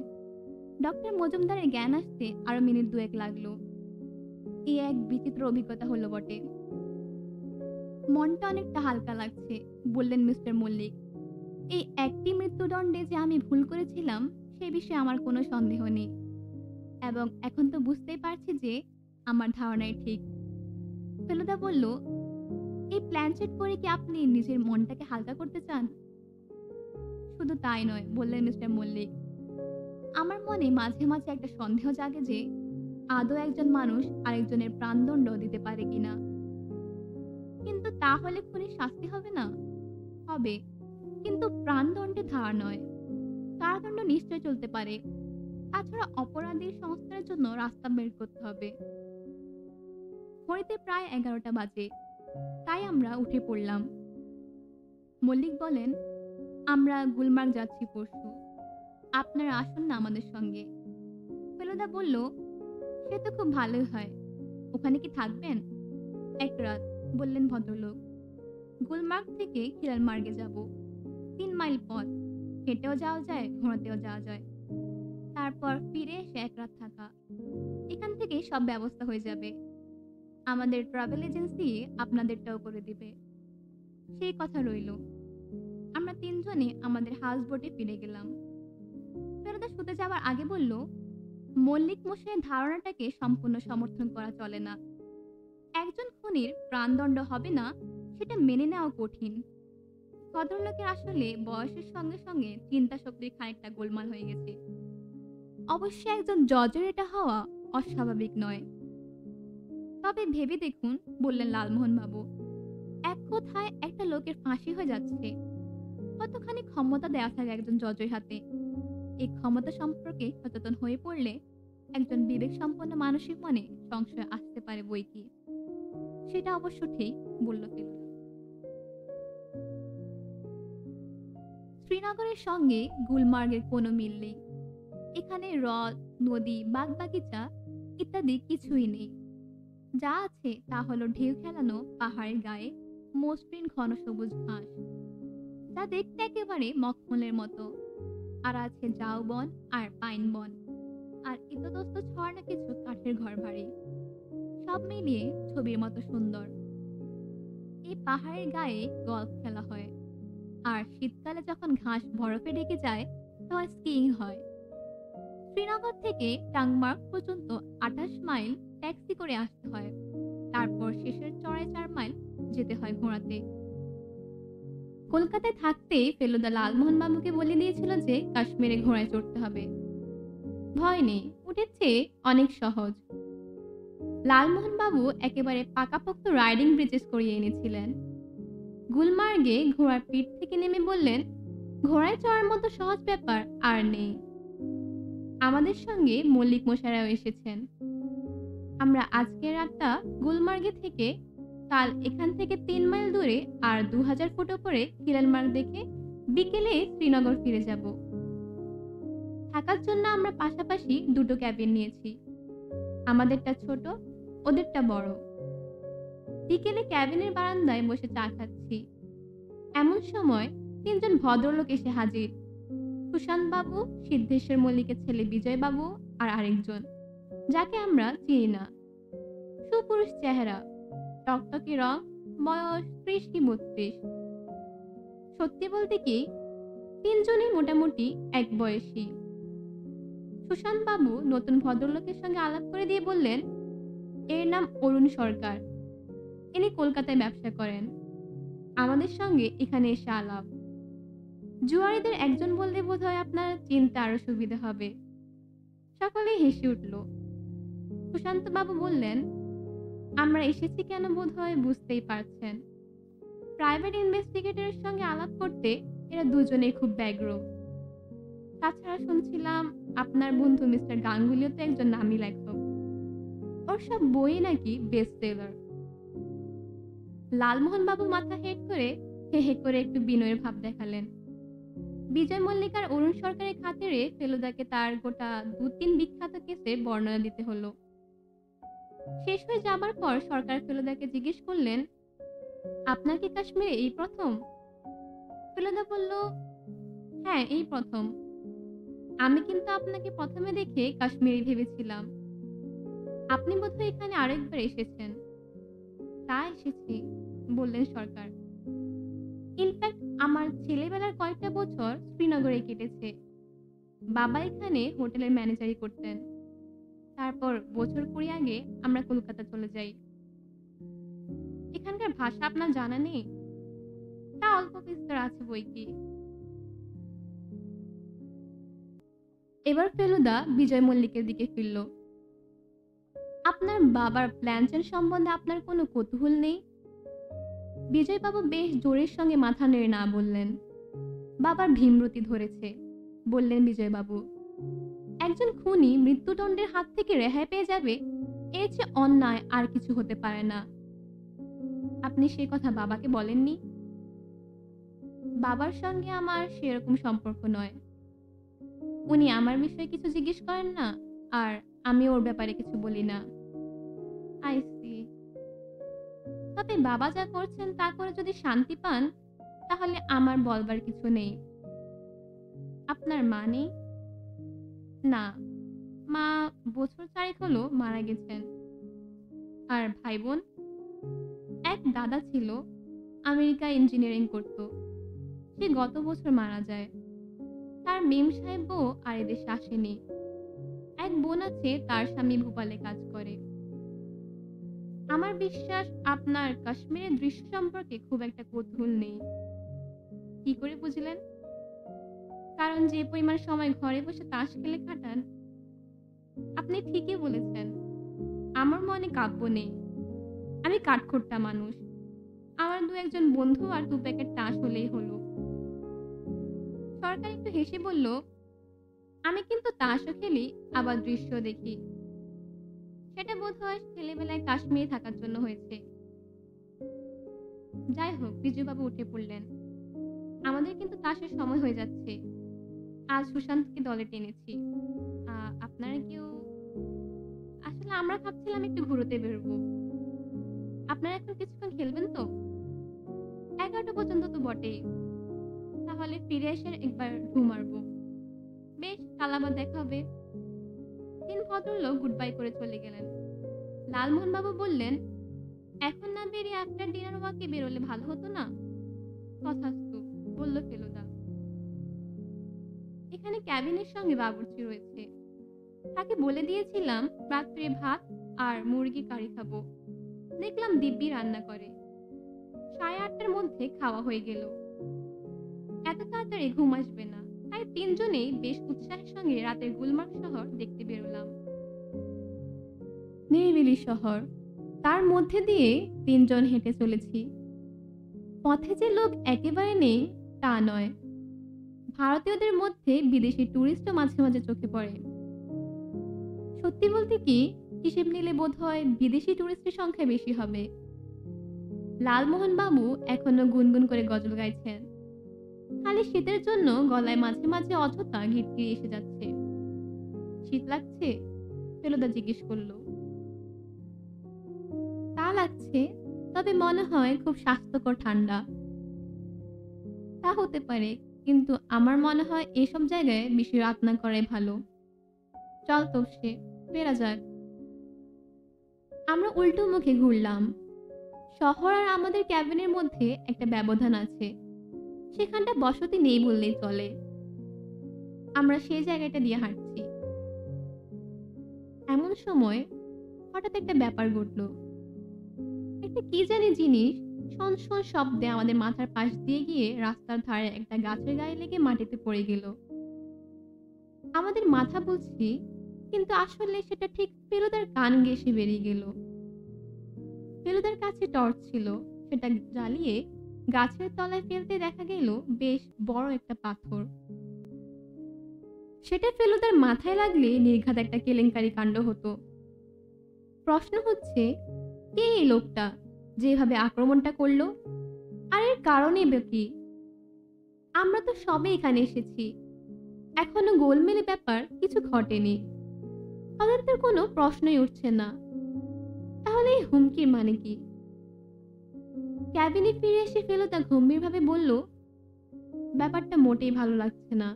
ডক্টর মজুমদারের জ্ঞান আসতে আরো মিনিট 2 লাগলো। এই এক বিচিত্র অভিজ্ঞতা হলো বটে। মনটা অনেকটা হালকা লাগছে, বললেন মিস্টার মল্লিক। এই একটি মৃত্যুদণ্ডে যে আমি ভুল করেছিলাম সে বিষয়ে আমার কোনো সন্দেহ নেই, এবং এখন তো বুঝতেই পারছি যে আমার ধারণাই ঠিক। ফেলুদা বলল, এই প্ল্যানচেট করে কি আপনি নিজের মনটাকে হালকা করতে চান? শুধু তাই নয়, বললেন মিস্টার মল্লিক, আমার মনে মাঝে মাঝে একটা সন্দেহ জাগে যে আদৌ একজন মানুষ আরেকজনের প্রাণদণ্ড দিতে পারে কিনা। কিন্তু তাহলে খুনির শাস্তি হবে না? হবে, কিন্তু প্রাণদণ্ডে ধার নয়। কারাদণ্ড নিশ্চয় চলতে পারে। তাছাড়া অপরাধীর সংস্কারের জন্য রাস্তা বের করতে হবে। ঘড়িতে প্রায় 11টা বাজে। তাই আমরা উঠে পড়লাম। মল্লিক বলেন, আমরা গুলমার্গ যাচ্ছি পরশু। আপনারা আসুন না আমাদের সঙ্গে। ফেলুদা বলল, সে তো খুব ভালোই হয়। ওখানে কি থাকবেন? 1 রাত, বললেন ভদ্রলোক। গুলমার্গ থেকে খিলালমার্গে যাব। 3 মাইল পথ। হেঁটেও যাওয়া যায়, ঘোড়াতেও যাওয়া যায়। তারপর ফিরে এসে 1 রাত থাকা। এখান থেকে সব ব্যবস্থা হয়ে যাবে। আমাদের ট্রাভেল এজেন্সি আপনাদেরটাও করে দিবে। সেই কথা রইল। আমরা 3 জনে আমাদের হাউস বোটে ফিরে গেলাম। ফেলুদা শুতে যাওয়ার আগে বলল, মল্লিক মশাইয়ের ধারণাটাকে সম্পূর্ণ সমর্থন করা চলে না। একজন খুনির প্রাণদণ্ড হবে না, সেটা মেনে নেওয়া কঠিন। ভদ্রলোকের আসলে বয়সের সঙ্গে সঙ্গে চিন্তা শক্তির খানিকটা গোলমাল হয়ে গেছে। অবশ্য একজন জজের এটা হওয়া অস্বাভাবিক নয়। তবে ভেবে দেখুন, বললেন লালমোহন বাবু, এক কথায় একটা লোকের ফাঁসি হয়ে যাচ্ছে। কতখানি ক্ষমতা দেয়া থাকে একজন জজের হাতে। এই ক্ষমতা সম্পর্কে সচেতন হয়ে পড়লে একজন বিবেক সম্পন্ন মানুষের মনে সংশয় আসতে পারে বই কি। সেটা অবশ্য ঠিক, বলল ফেলুদা। শ্রীনগরের সঙ্গে গুলমার্গের কোনো মিল নেই। এখানে হ্রদ, নদী, বাগবাগিচা ইত্যাদি কিছুই নেই। যা আছে তা হলো ঢেউ খেলানো পাহাড়ের গায়ে মসৃণ ঘন সবুজ ঘাস, যা দেখতে একেবারে মখমলের মতো। আর আছে ঝাউবন আর পাইন বন, আর ইতস্তত ছড়ানো কিছু কাঠের ঘর বাড়ি। সব মিলিয়ে ছবির মতো সুন্দর। এই পাহাড়ের গায়ে গলফ খেলা হয়, আর শীতকালে যখন ঘাস বরফে ঢেকে যায় তখন স্কিইং হয়। শ্রীনগর থেকে টাংমার্গ পর্যন্ত 28 মাইল ট্যাক্সি করে আসতে হয়। তারপর শেষের চড়াই 4 মাইল যেতে হয় ঘোড়াতে। কলকাতায় থাকতে ফেলুদা লালমোহন বাবুকে বলে দিয়েছিল যে কাশ্মীরে ঘোড়ায় চড়তে হবে। ভয় নেই, উঠেছে অনেক সহজ। লালমোহন বাবু একেবারে পাকাপোক্ত রাইডিং ব্রিজেস করিয়ে এনেছিলেন। গুলমার্গে ঘোড়ার পিঠ থেকে নেমে বললেন, ঘোড়ায় চড়ার মতো সহজ ব্যাপার আর নেই। আমাদের সঙ্গে মল্লিক মশাইরাও এসেছেন। আমরা আজকের রাতটা গুলমার্গে থেকে কাল এখান থেকে 3 মাইল দূরে আর 2000 ফুট উপরে খিলালমার্গ দেখে বিকেলে শ্রীনগর ফিরে যাব। থাকার জন্য আমরা পাশাপাশি 2টো ক্যাবিন নিয়েছি। আমাদেরটা ছোট, ওদেরটা বড়। বিকেলে ক্যাবিনের বারান্দায় বসে চা খাচ্ছি। এমন সময় 3 জন ভদ্রলোক এসে হাজির। সুশান্ত বাবু, সিদ্ধেশ্বর মল্লিকের ছেলে বিজয় বাবু, আর আরেকজন যাকে আমরা চিনি না। সুপুরুষ চেহারা, টকটকে রং, বয়স ৩০ কি ৩২। সত্যি বলতে কি, তিনজনই মোটামুটি এক বয়সী। সুশান্ত বাবু নতুন ভদ্রলোকের সঙ্গে আলাপ করে দিয়ে বললেন, এর নাম অরুণ সরকার। ইনি কলকাতায় ব্যবসা করেন। আমাদের সঙ্গে এখানে এসে আলাপ। জুয়ারিদের একজন বললে বোধহয় আপনার চিনতে আরো সুবিধা হবে। সকলেই হেসে উঠল। সুশান্ত বাবু বললেন, আমরা এসেছি কেন বোধহয় বুঝতেই পারছেন। প্রাইভেট ইনভেস্টিগেটরের সঙ্গে আলাপ করতে এরা দুজনেই খুব ব্যগ্র। তাছাড়া শুনছিলাম আপনার বন্ধু মিস্টার গাঙ্গুলিও তো একজন নামী লেখক। ওর সব বই নাকি বেস্ট সেলার। লালমোহন বাবু মাথা হেট করে হে হে করে একটু বিনয়ের ভাব দেখালেন। বিজয় মল্লিক আর অরুণ সরকারের খাতিরে ফেলুদাকে তার গোটা ২-৩ বিখ্যাত কেসে বর্ণনা দিতে হলো। শেষ হয়ে যাবার পর সরকার ফেলুদাকে জিজ্ঞেস করলেন, আপনার কি কাশ্মীরে এই প্রথম? ফেলুদা বলল, হ্যাঁ এই প্রথম। আমি কিন্তু আপনাকে প্রথমে দেখে কাশ্মীরি ভেবেছিলাম। আপনি বোধহয় এখানে আরেকবার এসেছেন। তা এসেছি, বললেন সরকার। ইনফ্যাক্ট আমার ছেলেবেলার কয়েকটা বছর শ্রীনগরে কেটেছে। বাবা এখানে হোটেলের ম্যানেজারি করতেন। তারপর বছর ২০ আগে আমরা কলকাতা চলে যাই। এখানকার ভাষা আপনার জানা নেই? তা অল্প বিস্তর আছে বই কি। এবার ফেলুদা বিজয় মল্লিকের দিকে ফিরল। আপনার বাবার প্ল্যান সম্বন্ধে আপনার কোনো কৌতূহল নেই? বিজয়বাবু বেশ জোরের সঙ্গে মাথা নেড়ে না বললেন। বাবার ভীমরতি ধরেছে, বললেন বিজয়বাবু। একজন খুনি মৃত্যুদণ্ডের হাত থেকে রেহাই পেয়ে যাবে, এর চেয়ে অন্যায় আর কিছু হতে পারে না। আপনি সে কথা বাবাকে বলেননি? বাবার সঙ্গে আমার সেরকম সম্পর্ক নয়। উনি আমার বিষয়ে কিছু জিজ্ঞেস করেন না, আর আমি ওর ব্যাপারে কিছু বলি না। I see. তবে বাবা যা করছেন তা করে যদি শান্তি পান, তাহলে আমার বলবার কিছু নেই। আপনার মা নেই? না, মা বছর ৪ হলো মারা গেছেন। আর ভাই বোন? এক দাদা ছিল, আমেরিকায় ইঞ্জিনিয়ারিং করত। সে গত বছর মারা যায়। তার মেম সাহেব বউ আর এদেশে আসেনি। এক বোন আছে, তার স্বামী ভোপালে কাজ করে। আমার বিশ্বাস আপনার কাশ্মীরের দৃশ্য সম্পর্কে খুব একটা কৌতূহল নেই। কি করে বুঝলেন? কারণ যে পরিমাণ সময় ঘরে বসে তাস খেলে কাটান। আপনি ঠিকই বলেছেন, আমার মনে কাব্য নেই। আমি কাঠখোট্টা মানুষ। আমার ২-১ বন্ধু আর ২ প্যাকেট তাস হলেই হলো। সরকার একটু হেসে বলল, আমি কিন্তু তাসও খেলি, আবার দৃশ্য দেখি। সেটা বোধহয় ছেলেবেলায় কাশ্মীরে থাকার জন্য হয়েছে। যাই হোক, বিজয়বাবু উঠে পড়লেন। আমাদের কিন্তু তাসের সময় হয়ে যাচ্ছে। আজ সুশান্তকে দলে টেনেছি। আপনারা কেউ? আসলে আমরা ভাবছিলাম একটু ঘুরোতে বেরোবো। আপনারা এখন কিছুক্ষণ খেলবেন তো? ১১টা পর্যন্ত তো বটেই। তাহলে ফিরে এসে একবার ঢু মারবো। বেশ, কাল আবার দেখা হবে। ৩ ভদ্রলোক গুড বাই করে চলে গেলেন। লালমোহন বাবু বললেন, এখন না বেরিয়ে আফটার ডিনার ওয়াকে বেরোলে ভালো হতো না? তথাস্তু, বলল ফেলুদা। এখানে ক্যাবিনের সঙ্গে বাবুর্চি রয়েছে। তাকে বলে দিয়েছিলাম রাত্রে ভাত আর মুরগি কারি খাবো। দেখলাম দিব্যি রান্না করে। ৮:৩০টার মধ্যে খাওয়া হয়ে গেল। এত তাড়াতাড়ি ঘুম আসবে না, তাই তিনজনেই বেশ উৎসাহের সঙ্গে রাতের গুলমার্গ শহর দেখতে বেরোলাম। নিরিবিলি শহর, তার মধ্যে দিয়ে তিনজন হেঁটে চলেছি। পথে যে লোক একেবারে নেই তা নয়। ভারতীয়দের মধ্যে বিদেশি টুরিস্টও মাঝে মাঝে চোখে পড়ে। সত্যি বলতে কি, হিসেব নিলে বোধহয় বিদেশি টুরিস্টের সংখ্যা বেশি হবে। লালমোহন বাবু এখনো গুনগুন করে গজল গাইছেন। খালি শীতের জন্য গলায় মাঝে মাঝে অযথা গিটগিরি এসে যাচ্ছে। শীত লাগছে? ফেলুদা জিজ্ঞেস করলো। তা লাগছে, তবে মনে হয় খুব স্বাস্থ্যকর ঠান্ডা। তা হতে পারে, কিন্তু আমার মনে হয় এসব জায়গায় বেশি রাত না করাই ভালো। চল তোপসে, ফেরা যাক। আমরা উল্টো মুখে ঘুরলাম। শহর আর আমাদের ক্যাবিনের মধ্যে একটা ব্যবধান আছে, সেখানটা বসতি নেই বললেই চলে। আমরা সেই জায়গাটা দিয়ে হাঁটছি। এমন সময় হঠাৎ একটা ব্যাপার ঘটলো। একটা কি জানি জিনিস শন শন শব্দে আমাদের মাথার পাশ দিয়ে গিয়ে রাস্তার ধারে একটা গাছের গায়ে লেগে মাটিতে পড়ে গেল। আমাদের মাথা বলছি, কিন্তু আসলে সেটা ঠিক ফেলুদার কান ঘেঁষে বেরিয়ে গেল। ফেলুদার কাছে টর্চ ছিল, সেটা জ্বালিয়ে গাছের তলায় ফেলতে দেখা গেল বেশ বড় একটা পাথর। সেটা ফেলুদার মাথায় লাগলে নির্ঘাত একটা কেলেঙ্কারি কাণ্ড হতো। প্রশ্ন হচ্ছে, কে এই লোকটা যেভাবে আক্রমণটা করলো, আর এর কারণে বা কি? আমরা তো সবে এখানে এসেছি, এখনো গোলমেলে ব্যাপার কিছু ঘটেনি, তদন্তের কোনো প্রশ্নই উঠছে না। তাহলে এই হুমকির মানে কি? ক্যাবিনে ফিরে এসে ফেলুদা গম্ভীরভাবে বলল, ব্যাপারটা মোটেই ভালো লাগছে না।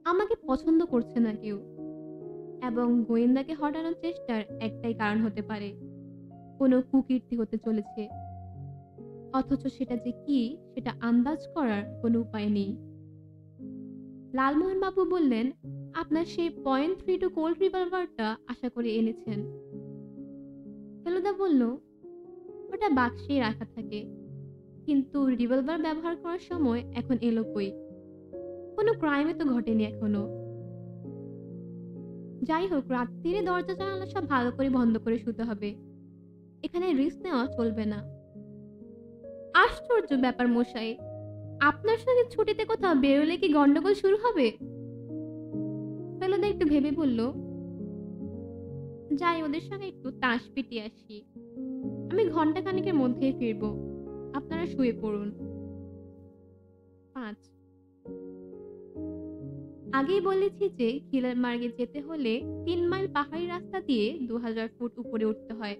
আমাকে পছন্দ করছে না কেউ, এবং গোয়েন্দাকে হটানোর চেষ্টার একটাই কারণ হতে পারে, কোনো কুকীর্তি হতে চলেছে। অথচ সেটা যে কি সেটা আন্দাজ করার কোনো উপায় নেই। লালমোহন বাবু বললেন, আপনার সেই .32 কোল্ড রিভলভারটা আশা করে এনেছেন। ফেলুদা বলল, ওটা বাক্সেই রাখা থাকে, কিন্তু রিভলভার ব্যবহার করার সময় এখন এলো কই? কোনো ক্রাইমে তো ঘটেনি এখনো। যাই হোক, রাত্রিরে দরজা জানালা সব ভালো করে বন্ধ করে শুতে হবে, এখানে রিস্ক নেওয়া চলবে না। আশ্চর্য ব্যাপার মশাই, আপনার সঙ্গে ছুটিতে কোথাও বেরোলে কি গন্ডগোল শুরু হবে? ফেলুদা একটু ভেবে বলল, যাই, ওদের সঙ্গে একটু তাস পিটিয়ে আসি। আমি ঘন্টাখানেকের মধ্যেই ফিরবো, আপনারা শুয়ে পড়ুন। 5 আগেই বলেছি যে খিলারমার্গে যেতে হলে 3 মাইল পাহাড়ি রাস্তা দিয়ে 2000 ফুট উপরে উঠতে হয়।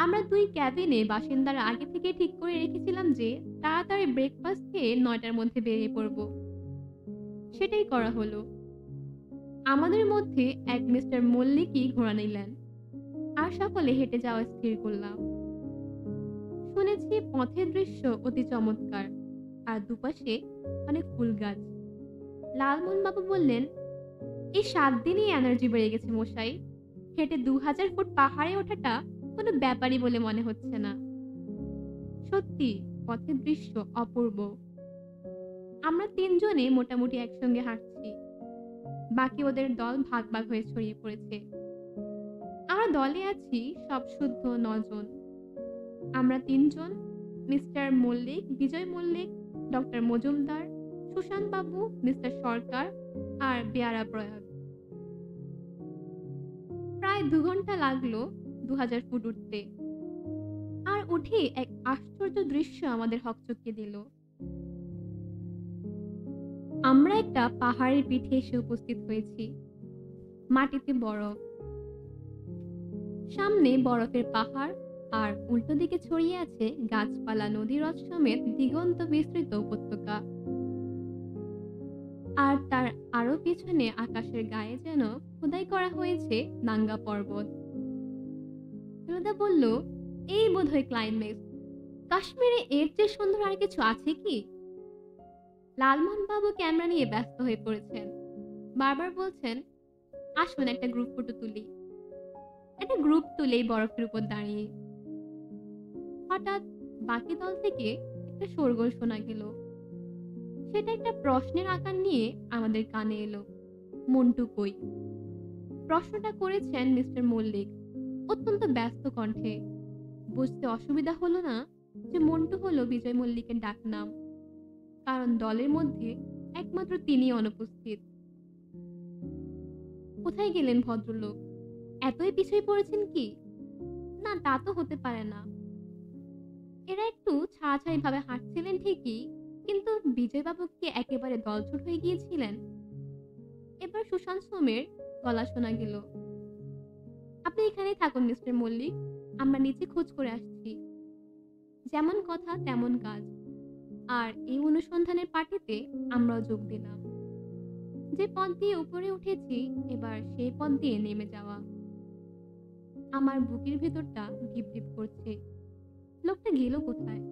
আমরা 2 ক্যাবিনে বাসিন্দারা আগে থেকে ঠিক করে রেখেছিলাম যে তাড়াতাড়ি ব্রেকফাস্ট খেয়ে 9টার মধ্যে বেরিয়ে পড়ব। সেটাই করা হলো। আমাদের মধ্যে এক মিস্টার মল্লিকই ঘোড়া নিলেন, আর সকলে হেঁটে যাওয়া স্থির করলাম। শুনেছি পথের দৃশ্য অতি চমৎকার, আর দুপাশে অনেক ফুল গাছ। লালমোহন বাবু বললেন, এই 7 দিনই এনার্জি বেড়ে গেছে মশাই। হেঁটে 2000 ফুট পাহাড়ে ওঠাটা কোনো ব্যাপারই বলে মনে হচ্ছে না। সত্যি পথের দৃশ্য অপূর্ব। আমরা 3 জনে মোটামুটি একসঙ্গে হাঁটছি, বাকি ওদের দল ভাগ ভাগ হয়ে ছড়িয়ে পড়েছে। আমরা দলে আছি সব শুদ্ধ 9 জন। আমরা 3 জন, মিস্টার মল্লিক, বিজয় মল্লিক, ডক্টর মজুমদার, সুশান্ত বাবু, মিস্টার সরকার আর বেয়ারা প্রয়াগ। প্রায় 2 ঘন্টা লাগলো 2000 ফুট উঠতে। আর উঠে এক আশ্চর্য দৃশ্য আমাদের হকচকিয়ে দিল। আমরা একটা পাহাড়ের পিঠে এসে উপস্থিত হয়েছি। মাটিতে বরফ, সামনে বরফের পাহাড়, আর উল্টো দিকে ছড়িয়ে আছে গাছপালা, নদীরথ সমেত দিগন্ত বিস্তৃত উপত্যকা। আর তার আরো পিছনে আকাশের গায়ে যেন খোদাই করা হয়েছে নাঙ্গা পর্বত। ফেলুদা বলল, এই বোধহয় ক্লাইম্যাক্স। কাশ্মীরে এর চেয়ে সুন্দর আর কিছু আছে কি? লালমোহন বাবু ক্যামেরা নিয়ে ব্যস্ত হয়ে পড়েছেন, বারবার বলছেন, আসুন একটা গ্রুপ ফটো তুলি। একটা গ্রুপ তুলেই বরফের উপর দাঁড়িয়ে। হঠাৎ বাকি দল থেকে একটা শোরগোল শোনা গেল। সেটা একটা প্রশ্নের আকার নিয়ে আমাদের কানে এলো। মন্টু কই? প্রশ্নটা করেছেন মিস্টার মল্লিক অত্যন্ত ব্যস্ত কণ্ঠে। বুঝতে অসুবিধা হলো না যে মন্টু হলো বিজয় মল্লিকের ডাকনাম, কারণ দলের মধ্যে একমাত্র তিনি অনুপস্থিত। কোথায় গেলেন ভদ্রলোক? এতই পিছুই পড়েছেন কি? না, তা তো হতে পারে না। এরা একটু ছাড়াছাড়ি ভাবে হাঁটছিলেন ঠিকই, কিন্তু বিজয়বাবু কি একেবারে দলছুট হয়ে গিয়েছিলেন? এবার সুশান্ত সোমের গলা শোনা গেল, আপনি এখানেই থাকুন মিস্টার মল্লিক, আমরা নিচে খোঁজ করে আসছি। যেমন কথা তেমন কাজ, আর এই অনুসন্ধানের পার্টিতে আমরাও যোগ দিলাম। যে পথ দিয়ে উপরে উঠেছি এবার সেই পথ দিয়ে নেমে যাওয়া। আমার বুকের ভেতরটা ডিপ ডিপ করছে। লোকটা গেল কোথায়?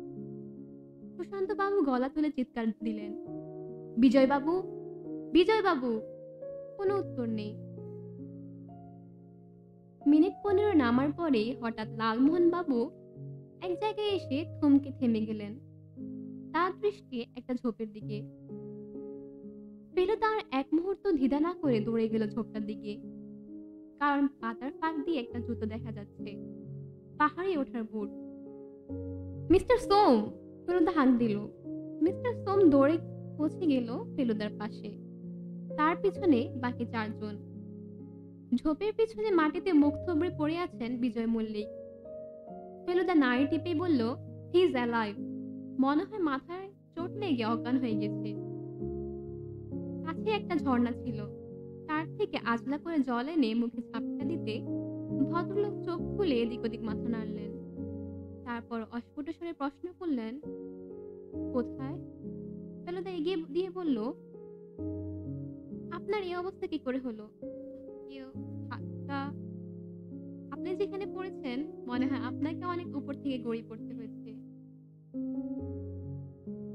সুশান্ত বাবু গলা তুলে চিৎকার দিলেন, বিজয় বাবু, বিজয় বাবু! কোনো উত্তর নেই। মিনিট 15 নামার পরে হঠাৎ লালমোহন বাবু এক জায়গায় এসে থমকে থেমে গেলেন। তার দৃষ্টি একটা ঝোপের দিকে। ফেলুদা আর এক মুহূর্ত দ্বিধা না করে দৌড়ে গেল ঝোপটার দিকে, কারণ পাতার ফাঁক দিয়ে একটা জুতো দেখা যাচ্ছে, পাহাড়ে ওঠার বুট। মিস্টার সোম! ফেলুদা হাঁক দিল। মিস্টার সোম দৌড়ে পৌঁছে গেল ফেলুদার পাশে, তার পিছনে বাকি 4 জন। ঝোপের পিছনে মাটিতে মুখ থুবড়ে পড়ে আছেন বিজয় মল্লিক। ফেলুদা নাড়ি টিপে বলল, হি ইজ অ্যালাইভ। মনে হয় মাথায় চোট লেগে অজ্ঞান হয়ে গেছে। কাছে একটা ঝর্ণা ছিল, তার থেকে আজলা করে জল এনে মুখে ঝাপটা দিতে ভদ্রলোক চোখ খুলে এদিক ওদিক মাথা নাড়লেন। তারপর অস্ফুট স্বরে প্রশ্ন করলেন, কোথায়? ফেলুদা এগিয়ে দিয়ে বলল, আপনার এই অবস্থা কি করে হলো? আপনি যেখানে পড়েছেন মনে হয় আপনাকে অনেক উপর থেকে গড়িয়ে পড়তে হয়েছে।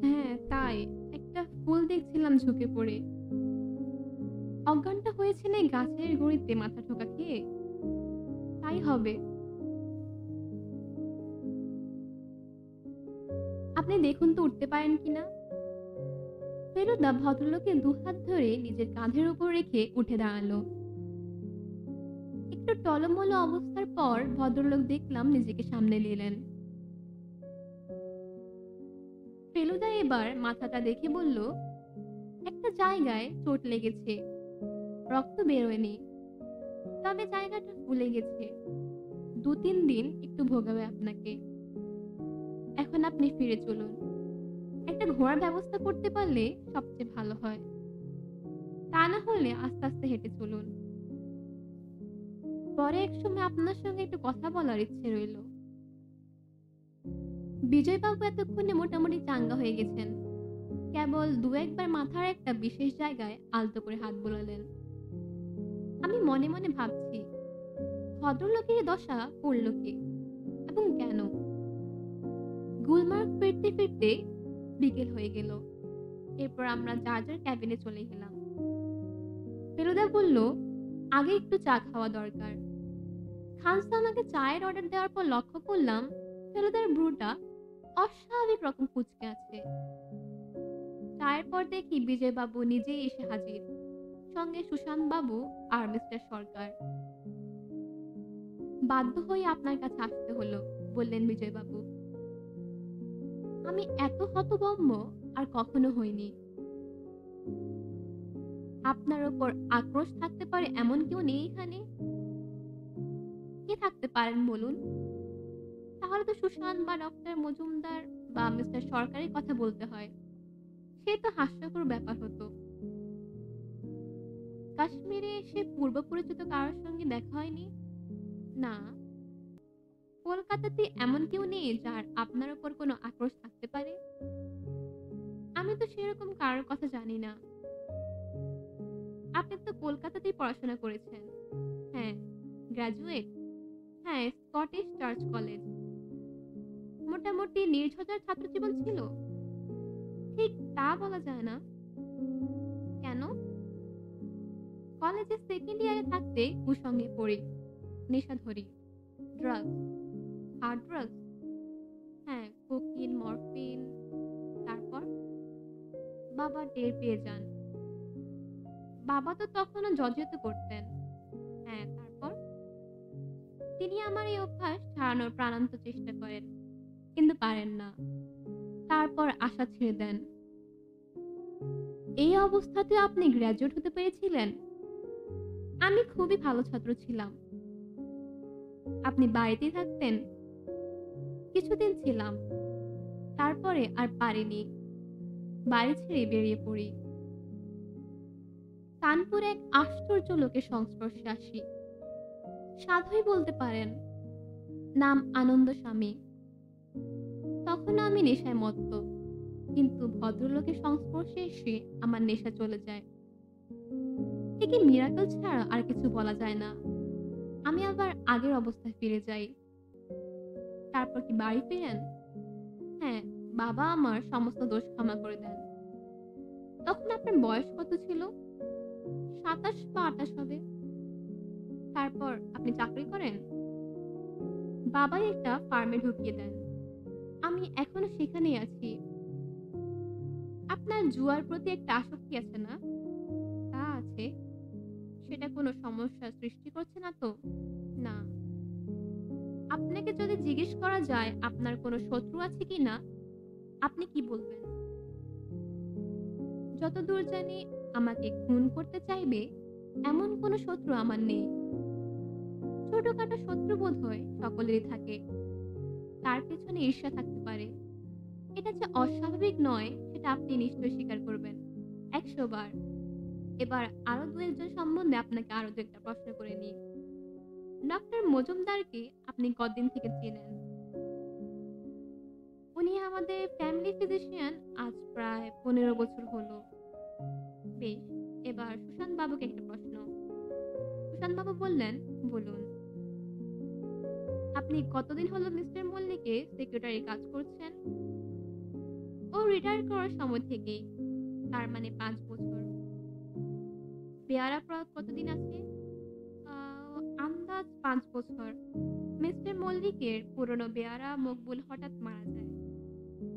হ্যাঁ তাই, একটা ফুল দেখছিলাম ঝুঁকে পড়ে। অজ্ঞানটা হয়েছে না গাছের গুঁড়িতে মাথা ঠোকা খেয়ে? তাই হবে। আপনি দেখুন তো উঠতে পারেন কিনা। ফেলুদা ভদ্রলোকের দুহাত ধরে নিজের কাঁধের উপর রেখে উঠে দাঁড়ালো। একটু টলমলো অবস্থার পর ভদ্রলোক দেখলাম নিজেকে সামনে নিলেন। ফেলুদা এবার মাথাটা দেখে বলল, একটা জায়গায় চোট লেগেছে, রক্ত বেরোয়নি, তবে জায়গাটা ফুলে গেছে। 2-3 দিন একটু ভোগাবে আপনাকে। এখন আপনি ফিরে চলুন। একটা ঘোড়ার ব্যবস্থা করতে পারলে সবচেয়ে ভালো হয়, তা না হলে আস্তে আস্তে হেঁটে চলুন। পরে এক সময় আপনার সঙ্গে একটু কথা বলার ইচ্ছে রইল। বিজয়বাবু এতক্ষণে মোটামুটি চাঙ্গা হয়ে গেছেন, কেবল 2-1 বার মাথার একটা বিশেষ জায়গায় আলতো করে হাত বোলালেন। আমি মনে মনে ভাবছি, ভদ্রলোকের দশা পড়ল কে এবং কেন? গুলমার্গ ফিরতে ফিরতে বিকেল হয়ে গেল। এরপর আমরা যার যার ক্যাবিনে চলে গেলাম। ফেলুদা বলল, আগে একটু চা খাওয়া দরকার। খানসা আমাকে চায়ের অর্ডার দেওয়ার পর লক্ষ্য করলাম ফেলুদার ব্রুটা অস্বাভাবিক রকম কুঁচকে আছে। চায়ের পর দেখি বিজয়বাবু নিজেই এসে হাজির, সঙ্গে সুশান্ত বাবু আর মিস্টার সরকার। বাধ্য হয়ে আপনার কাছে আসতে হলো, বললেন বিজয়বাবু। আমি এত হতভম্ব আর কখনো হইনি। আপনার ওপর আক্রোশ থাকতে পারে এমন কেউ নেই এখানে? কে থাকতে পারেন বলুন? তাহলে তো সুশান্ত বা ডক্টর মজুমদার বা মিস্টার সরকারের কথা বলতে হয়। সে তো হাস্যকর ব্যাপার হতো। কাশ্মীরে এসে পূর্ব পরিচিত কারোর সঙ্গে দেখা হয়নি? না। কলকাতাতে এমন কেউ নেই যার আপনার ওপর কোনো আক্রোশ থাকতে পারে? আমি তো সেরকম কারোর কথা জানি না। আপনি তো কলকাতাতেই পড়াশোনা করেছেন? হ্যাঁ। গ্র্যাজুয়েট? হ্যাঁ, স্কটিশ চার্চ কলেজ। মোটামুটি নির্ঝঞ্ঝাট ছাত্রজীবন ছিল? ঠিক তা বলা যায় না। কেন? কলেজে সেকেন্ড ইয়ারে থাকতে কুসঙ্গে পড়ি, নেশা ধরি, ড্রাগস, হার্ড ড্রাগস। হ্যাঁ, কোকিন, মরফিন। তারপর বাবা টের পেয়ে যান। বাবা তো তখনও জর্জরিত করতেন। হ্যাঁ, তারপর তিনি আমার এই অভ্যাস ছাড়ানোর প্রাণান্ত চেষ্টা করেন, কিন্তু পারেন না। তারপর আশা ছেড়ে দেন। এই অবস্থাতে আপনি গ্র্যাজুয়েট হতে পেরেছিলেন? আমি খুবই ভালো ছাত্র ছিলাম। আপনি বাড়িতেই থাকতেন? কিছুদিন ছিলাম, তারপরে আর পারিনি, বাড়ি ছেড়ে বেরিয়ে পড়ি। কানপুরে এক আশ্চর্য লোকের সংস্পর্শে আসি। সাধুই বলতে পারেন, নাম আনন্দ স্বামী। তখন আমি নেশায় মত্ত, কিন্তু ভদ্রলোকের সংস্পর্শে এসে আমার নেশা চলে যায়। একে মিরাকল ছাড়া আর কিছু বলা যায় না। আমি আবার আগের অবস্থায় ফিরে যাই। তারপর কি বাড়ি ফিরেন? হ্যাঁ, বাবা আমার সমস্ত দোষ ক্ষমা করে দেন। তখন আপনার বয়স কত ছিল? ২৭ বা ২৮ হবে। তারপর আপনি চাকরি করেন? বাবাই একটা ফার্মে ঢুকিয়ে দেন। আমি এখনো সেখানেই আছি। আপনার জুয়ার প্রতি একটা আসক্তি আছে না? তা আছে। সেটা কোনো সমস্যা সৃষ্টি করছে না তো? না। আপনাকে যদি জিজ্ঞেস করা যায় আপনার কোনো শত্রু আছে কিনা, আপনি কি বলবেন? যতদূর জানি আমাকে খুন করতে চাইবে এমন কোনো শত্রু আমার নেই। ছোটখাটো শত্রু বোধহয় সকলেরই থাকে। তার পেছনে ঈর্ষা থাকতে পারে। এটা যে অস্বাভাবিক নয় সেটা আপনি নিশ্চয়ই স্বীকার করবেন। ১০০ বার। এবার আরো ২-১ জন সম্বন্ধে আপনাকে আরো ২-১ টা প্রশ্ন করে নিই। ডক্টর মজুমদারকে আপনি কতদিন থেকে চেনেন? উনি আমাদের ফ্যামিলি ফিজিশিয়ান আজ প্রায় ১৫ বছর হলো। বেশ, এবার সুশান্ত বাবুকে একটা প্রশ্ন। সুশান্ত বাবু বললেন, বলুন। আপনি কতদিন হলো মিস্টার মল্লিকের সেক্রেটারি কাজ করছেন? ও রিটায়ার করার সময় থেকেই, তার মানে ৫ বছর। পেয়ারা প্রয়োগ কতদিন আছে? আন্দাজ ৫ বছর। মিস্টার মল্লিকের পুরনো বেয়ারা মকবুল হঠাৎ মারা যায়।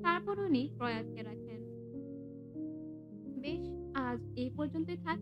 তারপর উনি প্রয়াতকে রাখেন। বেশ, আজ এই পর্যন্তই থাক।